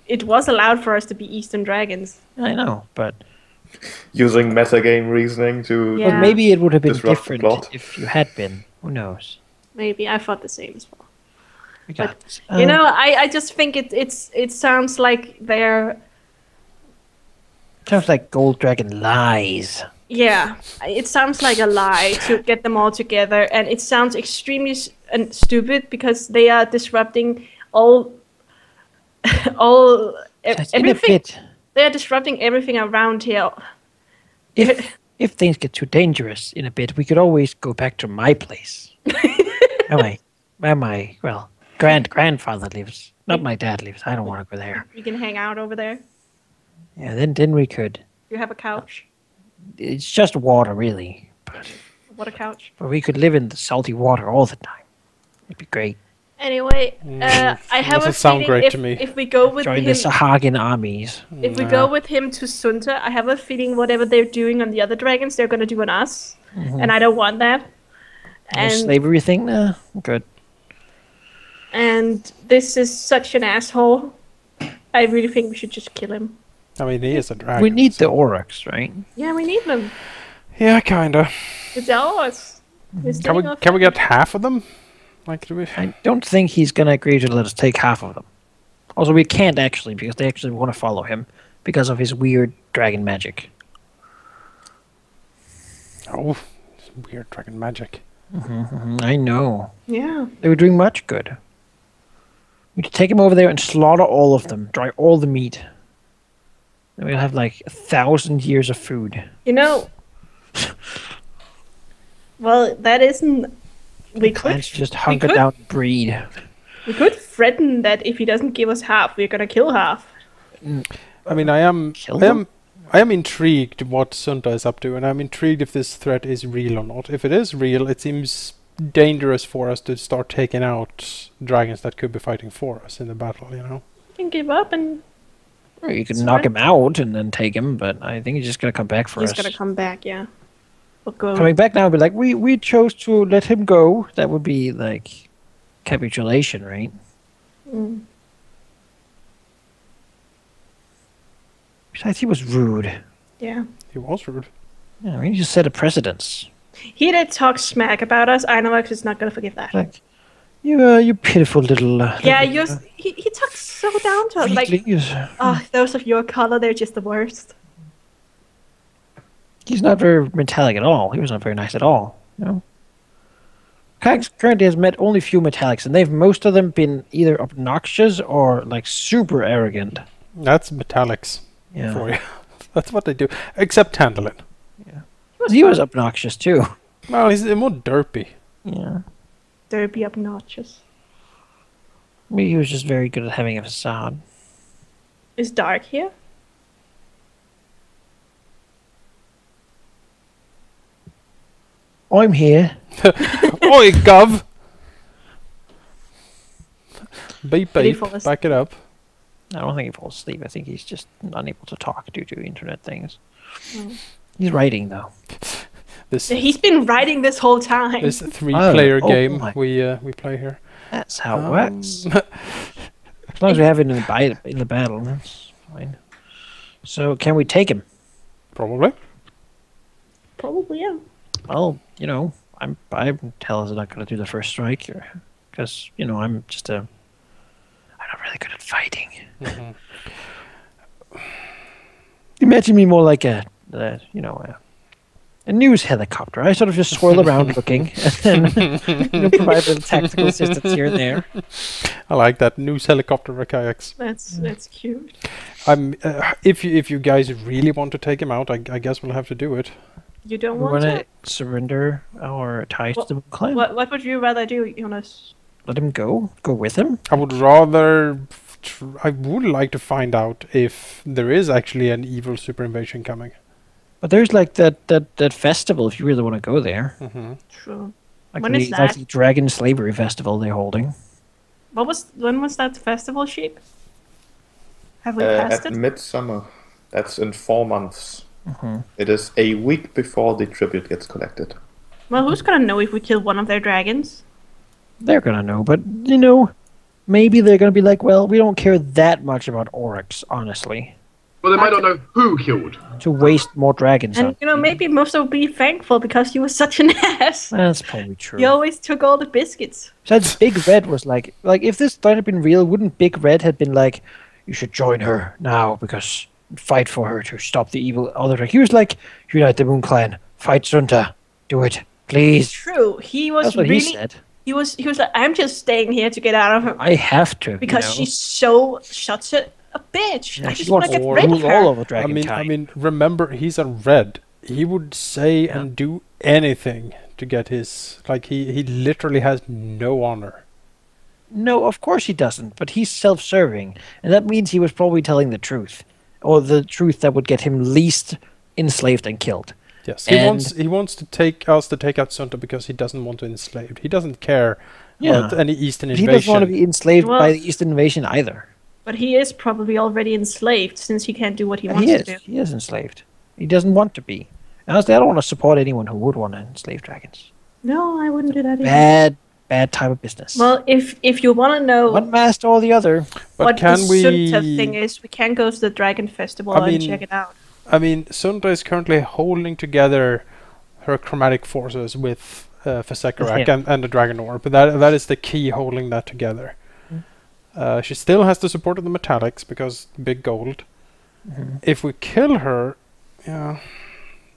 it was allowed for us to be Eastern Dragons. I know, but Using metagame reasoning to Yeah. but maybe it would have been Disrupt the different plot. if you had been. Who knows? Maybe I thought the same as well. We got this. You know, I just think it sounds like they're Sounds like Gold Dragon lies. yeah. It sounds like a lie to get them all together, and it sounds extremely stupid because they are disrupting all That's in a everything. bit. They are disrupting everything around here. If things get too dangerous in a bit, we could always go back to my place. where my grandfather lives. Not my dad lives. I don't want to go there. We can hang out over there. Yeah, then we could. You have a couch. It's just water, really. What a couch. But we could live in the salty water all the time. It'd be great. Anyway, I have a doesn't sound feeling great to me. if we go with Join him, the Sahagin armies. if we go with him to Sunta, I have a feeling whatever they're doing on the other dragons, they're gonna do on us, and I don't want that. The And slavery thing? Nah, good. and this is such an asshole. I really think we should just kill him. I mean, he is a dragon. We need the Aurochs, right? Yeah, we need them. Yeah, kinda. It's ours. Can we get half of them? Like, do we? I don't think he's going to agree to let us take half of them. Also, we can't actually, because they actually want to follow him because of his weird dragon magic. Oh, weird dragon magic. I know. Yeah. They were doing much good. We could take him over there and slaughter all of them, dry all the meat. Then we'll have like 1,000 years of food. You know. Well, that isn't. We could Plants just hunker could- down and breed. we could threaten that if he doesn't give us half, we're gonna kill half. I mean, I am intrigued what Sunta is up to, and I'm intrigued if this threat is real or not. If it is real, it seems dangerous for us to start taking out dragons that could be fighting for us in the battle, you know? We can give up and Or you could That's knock fine. him out and then take him, but I think he's just going to come back for he's us. gonna come back. Yeah. We'll go. Coming back now and be like, we chose to let him go. That would be like capitulation, right? Mm. Besides, he was rude. Yeah. He was rude. Yeah, I mean, he just set a precedence. He did talk smack about us. Aurochs is not gonna forgive that. Like, you pitiful little. Yeah, little, he talked so down to us. Like, weaklings. oh, those of your color, they're just the worst. He's not very metallic at all. He was not very nice at all. You know. Kax currently has met only few metallics, and most of them been either obnoxious or like super arrogant. That's metallics Yeah. for you. That's what they do. Except Tandalin. He was obnoxious too. Well, he's more derpy. Yeah. Derpy obnoxious. Maybe he was just very good at having a facade. Is dark here? I'm here. Oi, Gov! Beep, Did he beep. fall asleep? Back it up. I don't think he falls asleep. I think he's just unable to talk due to internet things. Mm. He's writing though. This He's been writing this whole time. this three-player Oh game my. we play here. That's how it works. As long as we have it in the battle, that's fine. So can we take him? Probably. Probably, yeah. Well, you know, I'm Tellus not going to do the first strike because I'm not really good at fighting. Imagine me more like a news helicopter. I sort of just swirl around looking and then provide little tactical assistance here and there. I like that news helicopter kayaks. That's cute. I'm if you guys really want to take him out, I guess we'll have to do it. You don't We want want to? to surrender our ties to the clan. What would you rather do, Jonas? Let him go. Go with him. I would rather. I would like to find out if there is actually an evil super invasion coming. But there's like that festival if you really want to go there. True. Like When the, is like that? the Dragon Slavery Festival they're holding. When was that festival, Sheep? Have we passed At it? midsummer. That's in 4 months. It is a week before the tribute gets collected. Well, who's gonna know if we kill one of their dragons? They're gonna know, but maybe they're gonna be like, well, we don't care that much about Aurochs, honestly. Well, they might not know who killed. To waste more dragons on. And maybe most will be thankful because he was such an ass. That's probably true. He always took all the biscuits. Besides, Big Red was like if this threat had been real, wouldn't Big Red have been like, you should join her now because fight for her to stop the evil other dragon. He was like, unite the Moon Clan, fight Sunta, do it, please. True. He was That's what really. he said. He was like, I'm just staying here to get out of her I have to because she's such a bitch. Yeah, I she just want wants to get to rid of rule her. all over I Dragonkind. mean, remember he's a red. He would say and do anything to get his. Like he literally has no honor. No, of course he doesn't, but he's self-serving, and that means he was probably telling the truth, or the truth that would get him least enslaved and killed. Yes, And- he wants to take out Sunta because he doesn't want to enslave. He doesn't care Yeah. about any Eastern He invasion. doesn't want to be enslaved Well- by the Eastern invasion either. But he is probably already enslaved since he can't do what he wants He to is. do. He is enslaved. He doesn't want to be. Honestly, I don't want to support anyone who would want to enslave dragons. No, I wouldn't do that either. Bad type of business. Well, if you want to know One master or the other. But what can the we? Sunta thing is, we can go to the Dragon Festival I and mean- check it out. I mean, Sunta is currently holding together her chromatic forces with Fesekarak him. and the Dragon Orb. But that is the key holding that together. She still has the support of the metallics because big gold. If we kill her, yeah,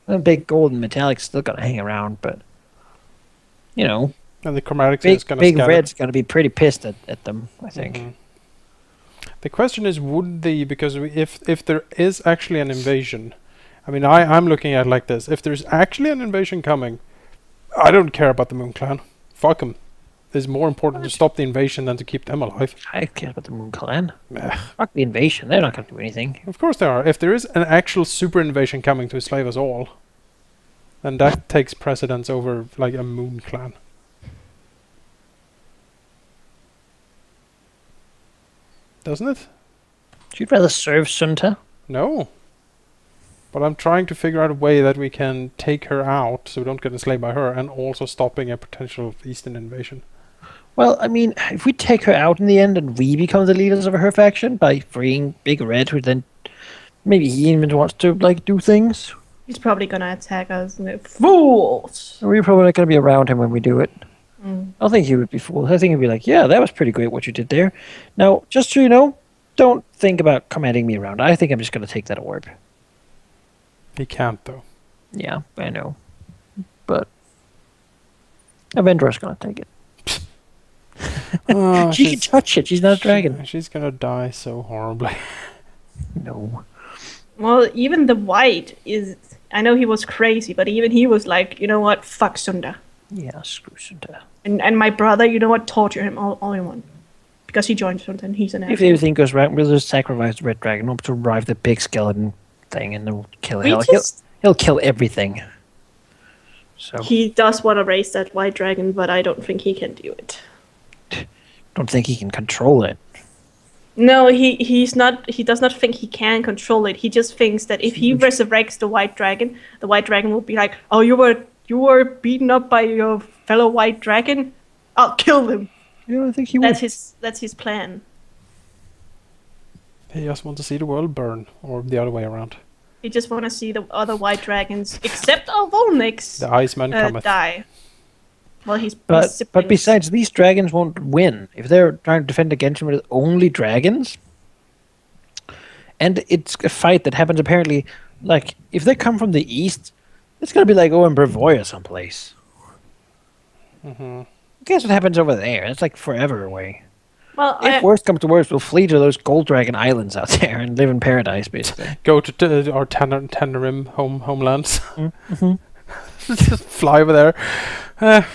The big golden metallic's still gonna hang around, but and the chromatics is big going to big scatter. red's gonna be pretty pissed at them, I think. The question is, would they? Because if there is actually an invasion, I mean, I'm looking at it like this: if there's actually an invasion coming, I don't care about the Moon Clan. Fuck them. It's more important to stop the invasion than to keep them alive. I care about the Moon Clan. Ugh. Fuck the invasion. They're not gonna do anything. Of course there are. If there is an actual super invasion coming to enslave us all, then that takes precedence over like a Moon Clan. Doesn't it? You'd rather serve Sunta? No. But I'm trying to figure out a way that we can take her out so we don't get enslaved by her and also stopping a potential Eastern invasion. Well, I mean, if we take her out in the end and we become the leaders of her faction by freeing Big Red, who then maybe he even wants to like do things. He's probably gonna attack us. Fools! We're probably not going to be around him when we do it. I don't think he would be fooled. I think he'd be like, yeah, that was pretty great what you did there. Now, just so you know, don't think about commanding me around. I think I'm just going to take that orb. He can't though. Yeah, I know. But Avendra's going to take it. Oh, She can touch it. She's not a dragon. She's gonna die so horribly. No. Well, even the White is. I know he was crazy, but even he was like, you know what? Fuck Sunda. Yeah, screw Sunta. And my brother, you know what? Torture him all in one. Because he joined Sunda and he's an If asshole. everything goes right, we'll just sacrifice the red dragon up to revive the big skeleton thing and then kill We hell. just- He'll kill everything. So, He does want to raise that White Dragon, but I don't think he can do it. don't think he can control it. No, he does not think he can control it. He just thinks that if he resurrects the White Dragon will be like, "Oh, you were beaten up by your fellow White Dragon? I'll kill him." Yeah, I think he will. That's his plan. He just wants to see the world burn, or the other way around. He just want to see the other White Dragons, except our Volnix, The Iceman cometh. die. Well, he's But been- besides, these dragons won't win if they're trying to defend against him with only dragons. And it's a fight that happens apparently, like if they come from the east, it's gonna be like in Brevoya someplace. Guess what happens over there? It's like forever away. well, If worst comes to worst, we'll flee to those Gold Dragon Islands out there and live in paradise, basically. Go to our Tannerim homelands. Just fly over there.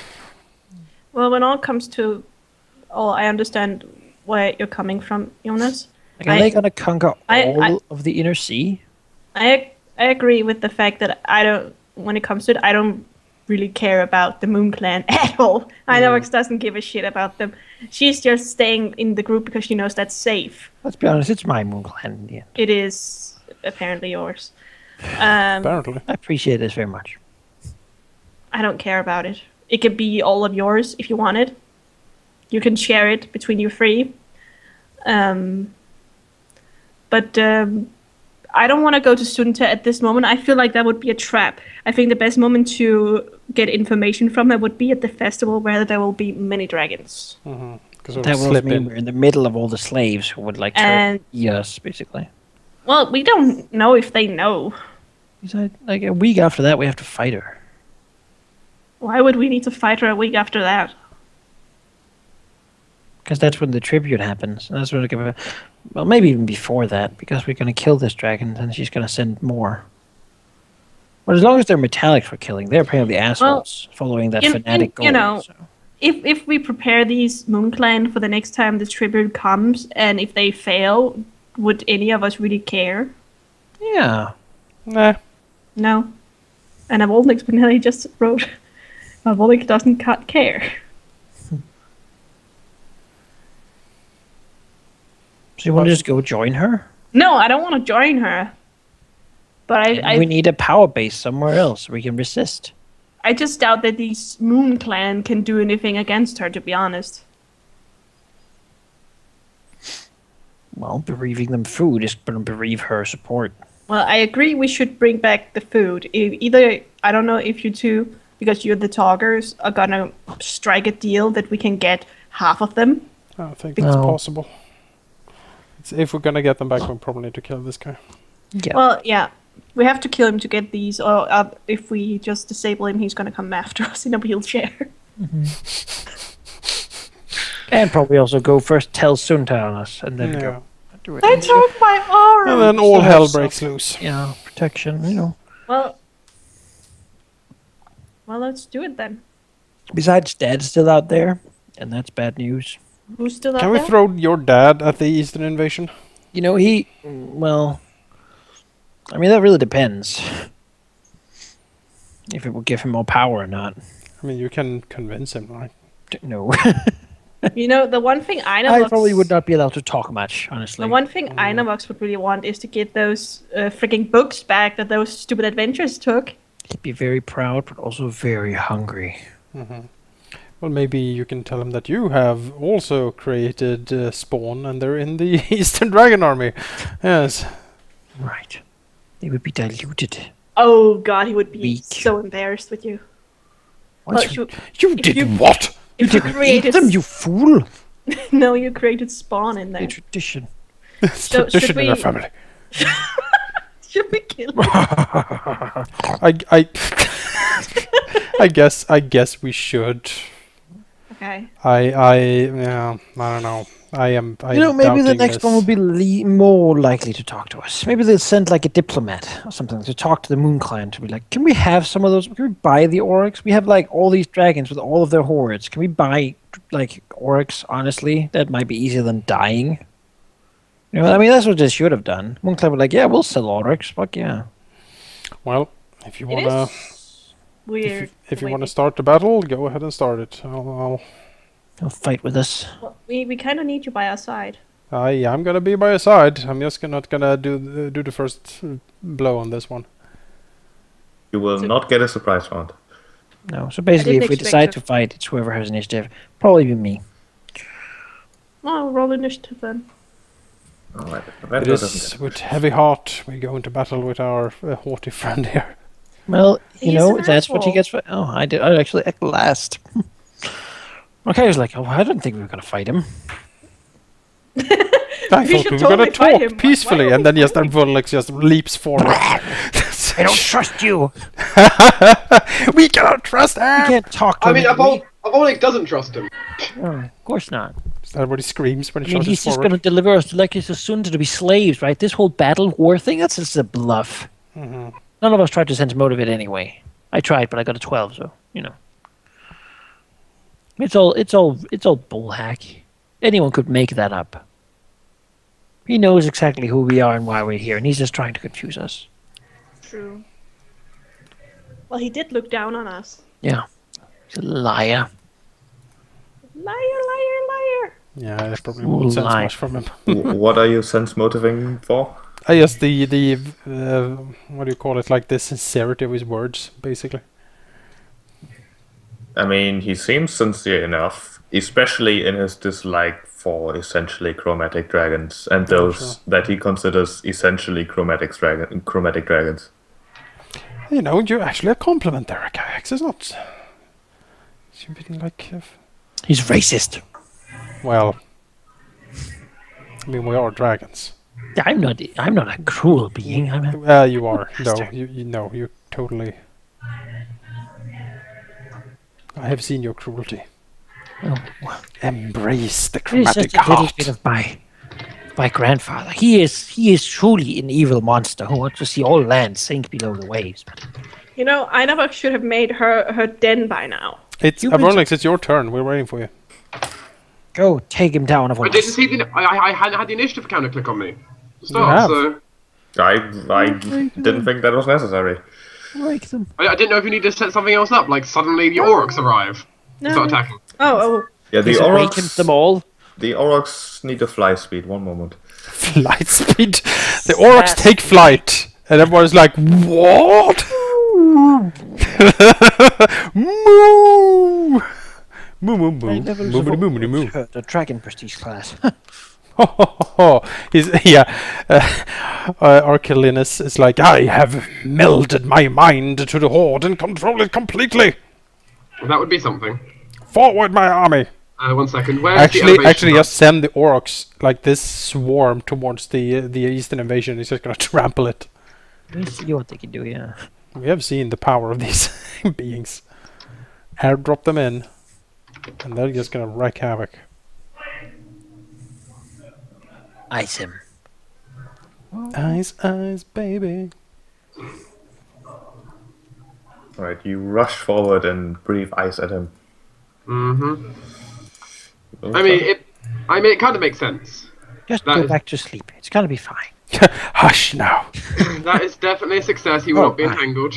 Well, when all comes to all, I understand where you're coming from, Jonas. Like, are they going to conquer all of the inner sea? I agree with the fact that when it comes to it, I don't really care about the Moon Clan at all. Inox doesn't give a shit about them. She's just staying in the group because she knows that's safe. Let's be honest, it's my Moon Clan in the end. It is apparently yours. Apparently. I appreciate this very much. I don't care about it. It could be all of yours if you want it. You can share it between you three. But I don't want to go to Sunta at this moment. I feel like that would be a trap. I think the best moment to get information from her would be at the festival where there will be many dragons. That will mean we're in the middle of all the slaves who would like to eat us, basically. Well, we don't know if they know. Besides, like a week after that, we have to fight her. Why would we need to fight her a week after that? Because that's when the tribute happens. And that's when well, maybe even before that, because we're going to kill this dragon, and she's going to send more. But as long as they're metallics we're killing, they're apparently assholes following that fanatic goal. You know, if we prepare these Moon Clan for the next time the tribute comes, and if they fail, would any of us really care? Yeah. Nah. No. And Avolnik Spinelli just wrote, Avolnik doesn't care. So you want to just go join her? No, I don't want to join her. But we need a power base somewhere else we can resist. I just doubt that these Moon Clan can do anything against her, to be honest. Well, bereaving them food is going to bereave her support. Well, I agree we should bring back the food. Either, I don't know if you two, because you're the talkers, are going to strike a deal that we can get half of them. I don't think that's possible. If we're going to get them back, we probably need to kill this guy. Yeah. Well, yeah. We have to kill him to get these, or if we just disable him, he's going to come after us in a wheelchair. And probably also go first tell Sunta on us, and then go. I took my arm! And then all hell breaks loose. Yeah, protection, you know. Well, let's do it then. Besides, Dad's still out there, and that's bad news. Who's still out there? there? Can we throw your dad at the Eastern invasion? You know, well, I mean, that really depends. If it will give him more power or not. I mean, you can convince him, right? No. You know, the one thing I probably would not be allowed to talk much, honestly. The one thing Inovox would really want is to get those freaking books back that those stupid adventures took. He'd be very proud, but also very hungry. Well, maybe you can tell him that you have also created Spawn, and they're in the Eastern Dragon Army. Yes. Right. They would be diluted. Oh god, he would be Weak. so embarrassed with you. You did what? You didn't eat them, you fool! No, you created Spawn in there. A tradition. It's tradition in our family. Should we kill him? I guess we should. Okay. I don't know. Maybe the next one will be more likely to talk to us. Maybe they'll send like a diplomat or something to talk to the Moon Clan to be like, can we have some of those? Can we buy the Aurochs? We have like all these dragons with all of their hordes. Can we buy like Aurochs? Honestly, that might be easier than dying. You know, I mean, that's what they should have done. Moon Clan were like, yeah, we'll sell Aurochs. Fuck yeah. Well, if you wanna, weird. If you wanna start the battle, go ahead and start it. He'll fight with us. Well, we kind of need you by our side. I'm gonna be by your side. I'm just not gonna do the first blow on this one. You will not get a surprise round. No, so basically if we decide to fight, it's whoever has initiative. Probably be me. Well, roll initiative then. Alright. It is with heavy heart we go into battle with our haughty friend here. Well, you know, that's asshole. what he gets for... Oh, I actually act last. Okay, I was like, oh, I don't think we were going to fight him. I thought we were going to talk peacefully, and then yes, then Volix just leaps forward. I don't trust you. We cannot trust him. You can't talk to him. I mean, Avolnik doesn't trust him. Oh, of course not. Is that what he screams when he I mean, charges he's just forward? going to deliver us like his Sunta to be slaves, right? This whole battle war thing, that's just a bluff. None of us tried to sense motivate anyway. I tried, but I got a 12, so you know. It's all bullhack. Anyone could make that up. He knows exactly who we are and why we're here, and he's just trying to confuse us. True. Well, he did look down on us. Yeah. He's a liar. Liar. Yeah, that probably won't sense Lie. much from him. What are you sense motivating for? I guess the what do you call it? Like the sincerity of his words, basically. I mean, he seems sincere enough, especially in his dislike for essentially chromatic dragons and those sure. that he considers essentially chromatic dragons. You know, you're actually a compliment there, Kayaks. It's not. You've been like. He's racist. Well, I mean, we are dragons. I'm not a cruel being. I'm a You are. No, bastard. you know, you're totally. I have seen your cruelty. Oh, well, Embrace the it is chromatic just a little heart. bit of my grandfather. He is truly an evil monster who wants to see all land sink below the waves. But You know, I never should have made her den by now. It's You Aurochs, it's your turn. We're waiting for you. go take him down. I didn't see the. I hadn't had the initiative counter click on me. To start, have. so I didn't think that was necessary. Break them. I didn't know if you need to set something else up. Like suddenly the Aurochs arrive, and start attacking. Oh, Yeah, the He's awakened them all. Aurochs need a fly speed. One moment. Flight speed. The Aurochs take flight, and everyone's like, "What?" Moo! Moo moo moo. I never Moo moo. heard the dragon prestige class. He's Archelinus is like, I have melded my mind to the horde and control it completely. That would be something. Forward, my army! 1 second. Where's the Actually, elevation map? just send the Aurochs like this swarm towards the eastern invasion. He's just gonna trample it. We'll see what they can do. Yeah. We have seen the power of these beings. Airdrop them in, and they're just gonna wreak havoc. Ice him. Ice, ice, baby. Alright, you rush forward and breathe ice at him. Mm-hmm. I mean, it kind of makes sense. Just That go is- back to sleep. It's gonna be fine. Hush now. That is definitely a success. He will Oh, not be my. entangled.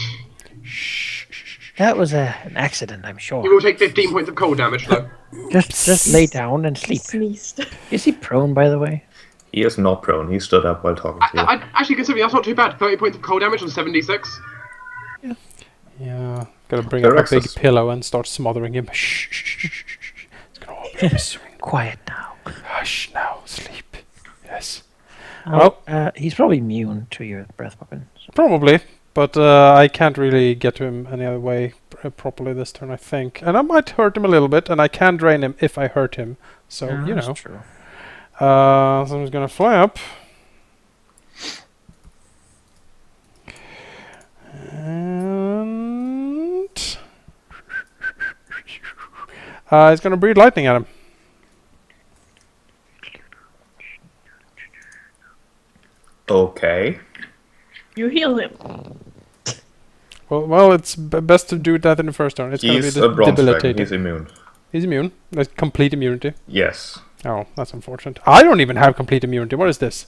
That was an accident, I'm He sure. will take 15 points of cold damage, though. Just lay down and sleep. sneezed. Is he prone, by the way? He is not prone. He stood up while talking to you. I actually consider that's not too bad. 30 points of cold damage on 76. Yeah, gotta bring up a big Alexis. pillow and start smothering him. Shh, shh, shh, shh, shh. It's gonna all be soon. Quiet now. Hush now, sleep. Yes. Oh, he's probably immune to your breath weapon. So. Probably, but I can't really get to him any other way properly this turn, I think. And I might hurt him a little bit, and I can drain him if I hurt him. So, Yeah, you that's know. true. So I'm just gonna fly up. And it's gonna breathe lightning at him. Okay. You heal him. Well, it's best to do that in the first turn. It's He's gonna a be bronze dragon. debilitating. He's immune. He's immune. Like complete immunity. Yes. Oh, that's unfortunate. I don't even have complete immunity. What is this?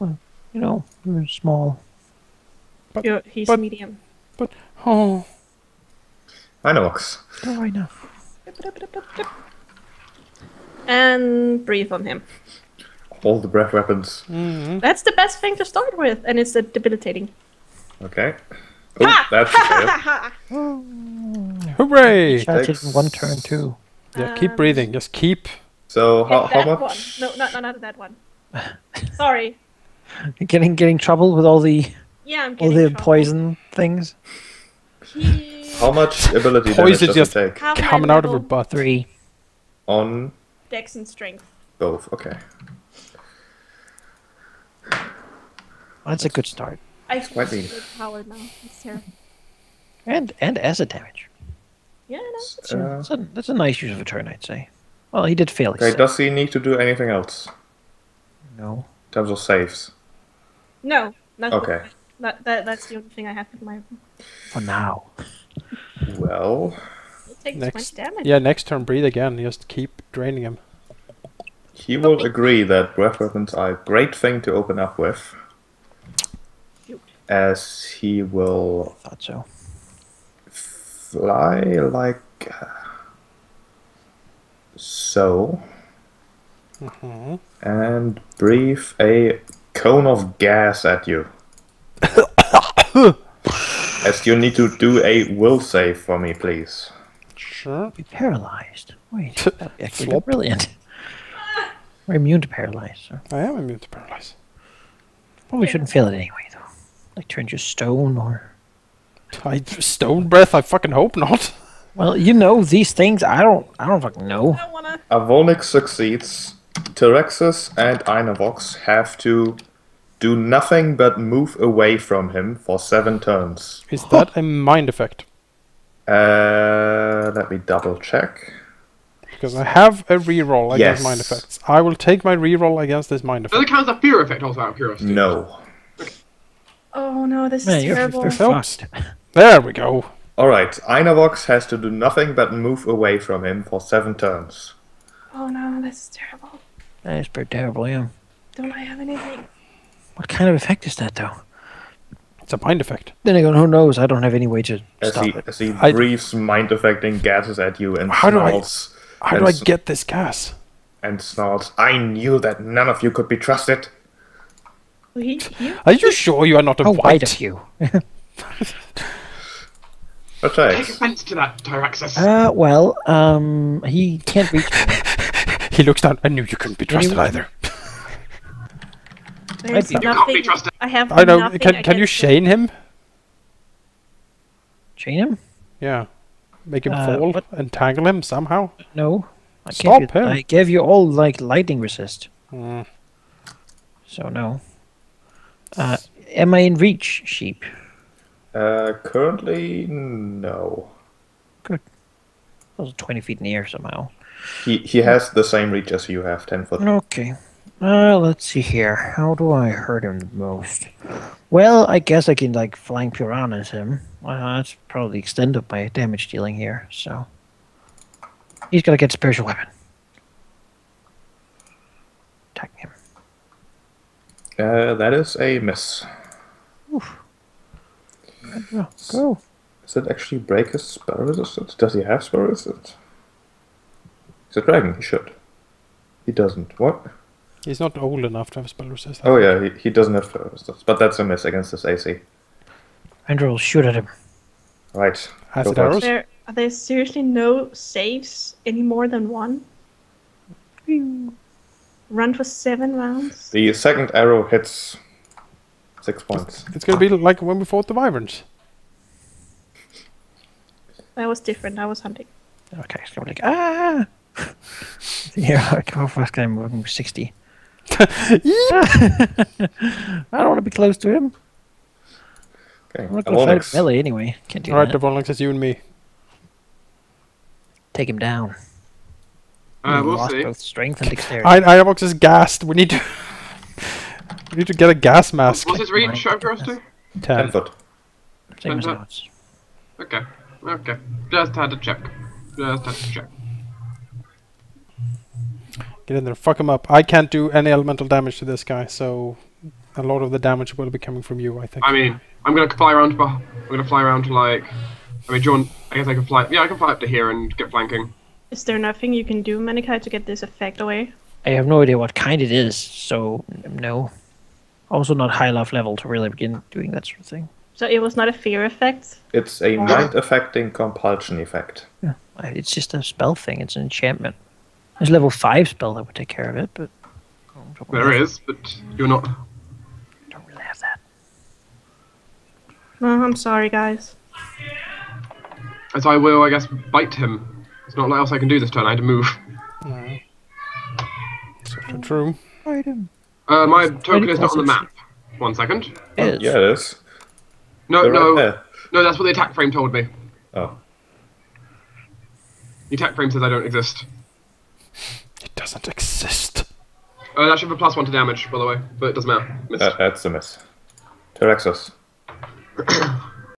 You know, you're small. He's but- medium. Oh, Inox. Oh, I know. And breathe on him. All the breath weapons. That's the best thing to start with, and it's debilitating. Okay. Oh, that's a fail. hooray! Charge it in Takes- one turn too. Yeah, keep breathing. Just keep. So how That much? one. No, not that one. Sorry. You're getting trouble with all the Yeah, I'm all getting the trouble. poison things. How much ability damage Poison does just it take? Half my Coming out of her level, butt. 3. On Dex and strength. both. Okay. That's a good start. I quite feel neat. so powered now. It's terrible. And acid damage. Yeah, no. That's a nice use of a turn, I'd say. Well, he did fail. his Okay. save. Does he need to do anything else No. in terms of saves? No, nothing. Okay. That's the only thing I have in my. For now. Well, It takes Next. 20 damage. Yeah, next turn breathe again. Just keep draining him. he will agree that breath weapons are a great thing to open up with, as he will Thought so. fly like so, and breathe a cone of gas at you. As you need to do a will save for me, please. Sure. Be paralyzed. Wait, that'd be actually Flop. brilliant. We're immune to paralyze, so I am immune to paralyze. probably shouldn't feel it anyway, though. Like turn to stone or. Stone breath? I fucking hope not. Well, you know these things. I don't fucking know. I wanna. Avonix succeeds. Tyrexus and Einavox have to do nothing but move away from him for 7 turns. Is that a mind effect? Let me double check. Because I have a reroll against Yes. mind effects. I will take my reroll against this mind Does effect. it count as a fear effect also out of curiosity? No. Oh no, this Man, is terrible. you're fucked. There we go. Alright, Einavox has to do nothing but move away from him for 7 turns. Oh no, this is terrible. That is pretty terrible, yeah. Don't I have anything? What kind of effect is that, though? It's a mind effect. Then again, who knows? I don't have any way to As stop he, it. as he I- breathes mind-affecting gases at you and How do I- snarls. How do I get this gas? And snarls, I knew that none of you could be trusted. Are you sure you are not a How white? white of you? But Take yes, offense to that, Tyraxus. He can't reach me. He looks down. I knew you couldn't be trusted either. There's You can't be nothing. trusted. I have I know. nothing Can you against chain him? Chain him? Yeah. Make him Uh, fall. what? Entangle him somehow. No. Stop him. I gave you all, like, lightning resist. Mm. So, no. Am I in reach, sheep? currently, no. Good. I was 20 feet in the air somehow. He has the same reach as you have, 10 foot. Okay. Let's see here. How do I hurt him the most? Well, I guess I can, like, flying piranhas him. That's probably the extent of my damage dealing here, so. He's gonna get spiritual weapon. Attack him. That is a miss. Go. Does it actually break his spell resistance? Does he have spell resistance? He's a dragon, he should. He doesn't. What? He's not old enough to have spell resistance. Oh yeah, he doesn't have spell resistance. But that's a miss against his AC. Andrew will shoot at him. Right. Acid go for it. arrows? Are there seriously no saves any more than one? Run for 7 rounds? The second arrow hits 6 points. It's gonna be like when we fought the wyverns. That was different. I was hunting. Okay, it's gonna be like, ah! Yeah, how fast can I move? I'm 60. I don't want to be close to him. Okay. I'm not going to fight Avonix. melee anyway. Can't do Alright, that. Devon, it's you and me. Take him down. We'll Lost see. both strength and dexterity. Iavox is gassed. We need to. We need to get a gas mask. What's his reach out of curiosity? 10 10. foot. Same as ours. Okay. Okay. Just had to check. Just had to check. Get in there, fuck him up. I can't do any elemental damage to this guy, so a lot of the damage will be coming from you, I think. I mean, I'm gonna fly around to. I'm gonna fly around to like. I mean, John. I guess I can fly. Yeah, I can fly up to here and get flanking. Is there nothing you can do, Manikai, to get this effect away? I have no idea what kind it is, so no. Also not high enough level to really begin doing that sort of thing. So it was not a fear effect? It's a mind-affecting compulsion effect. Yeah, it's just a spell thing. It's an enchantment. There's a level 5 spell that would take care of it, but There is, but you're not. don't really have that. No, I'm sorry, guys. As I will, I guess, bite him. There's not much else I can do this turn. I had to move. Sort of true. Fight him. My token is not on the classics. map. 1 second. Yes. Yeah, it is. No, They're right no, there. no. That's what the attack frame told me. Oh. The attack frame says I don't exist. It doesn't exist. That should have a +1 to damage, by the way, but it doesn't matter. Missed. That's a miss. Tyrexus.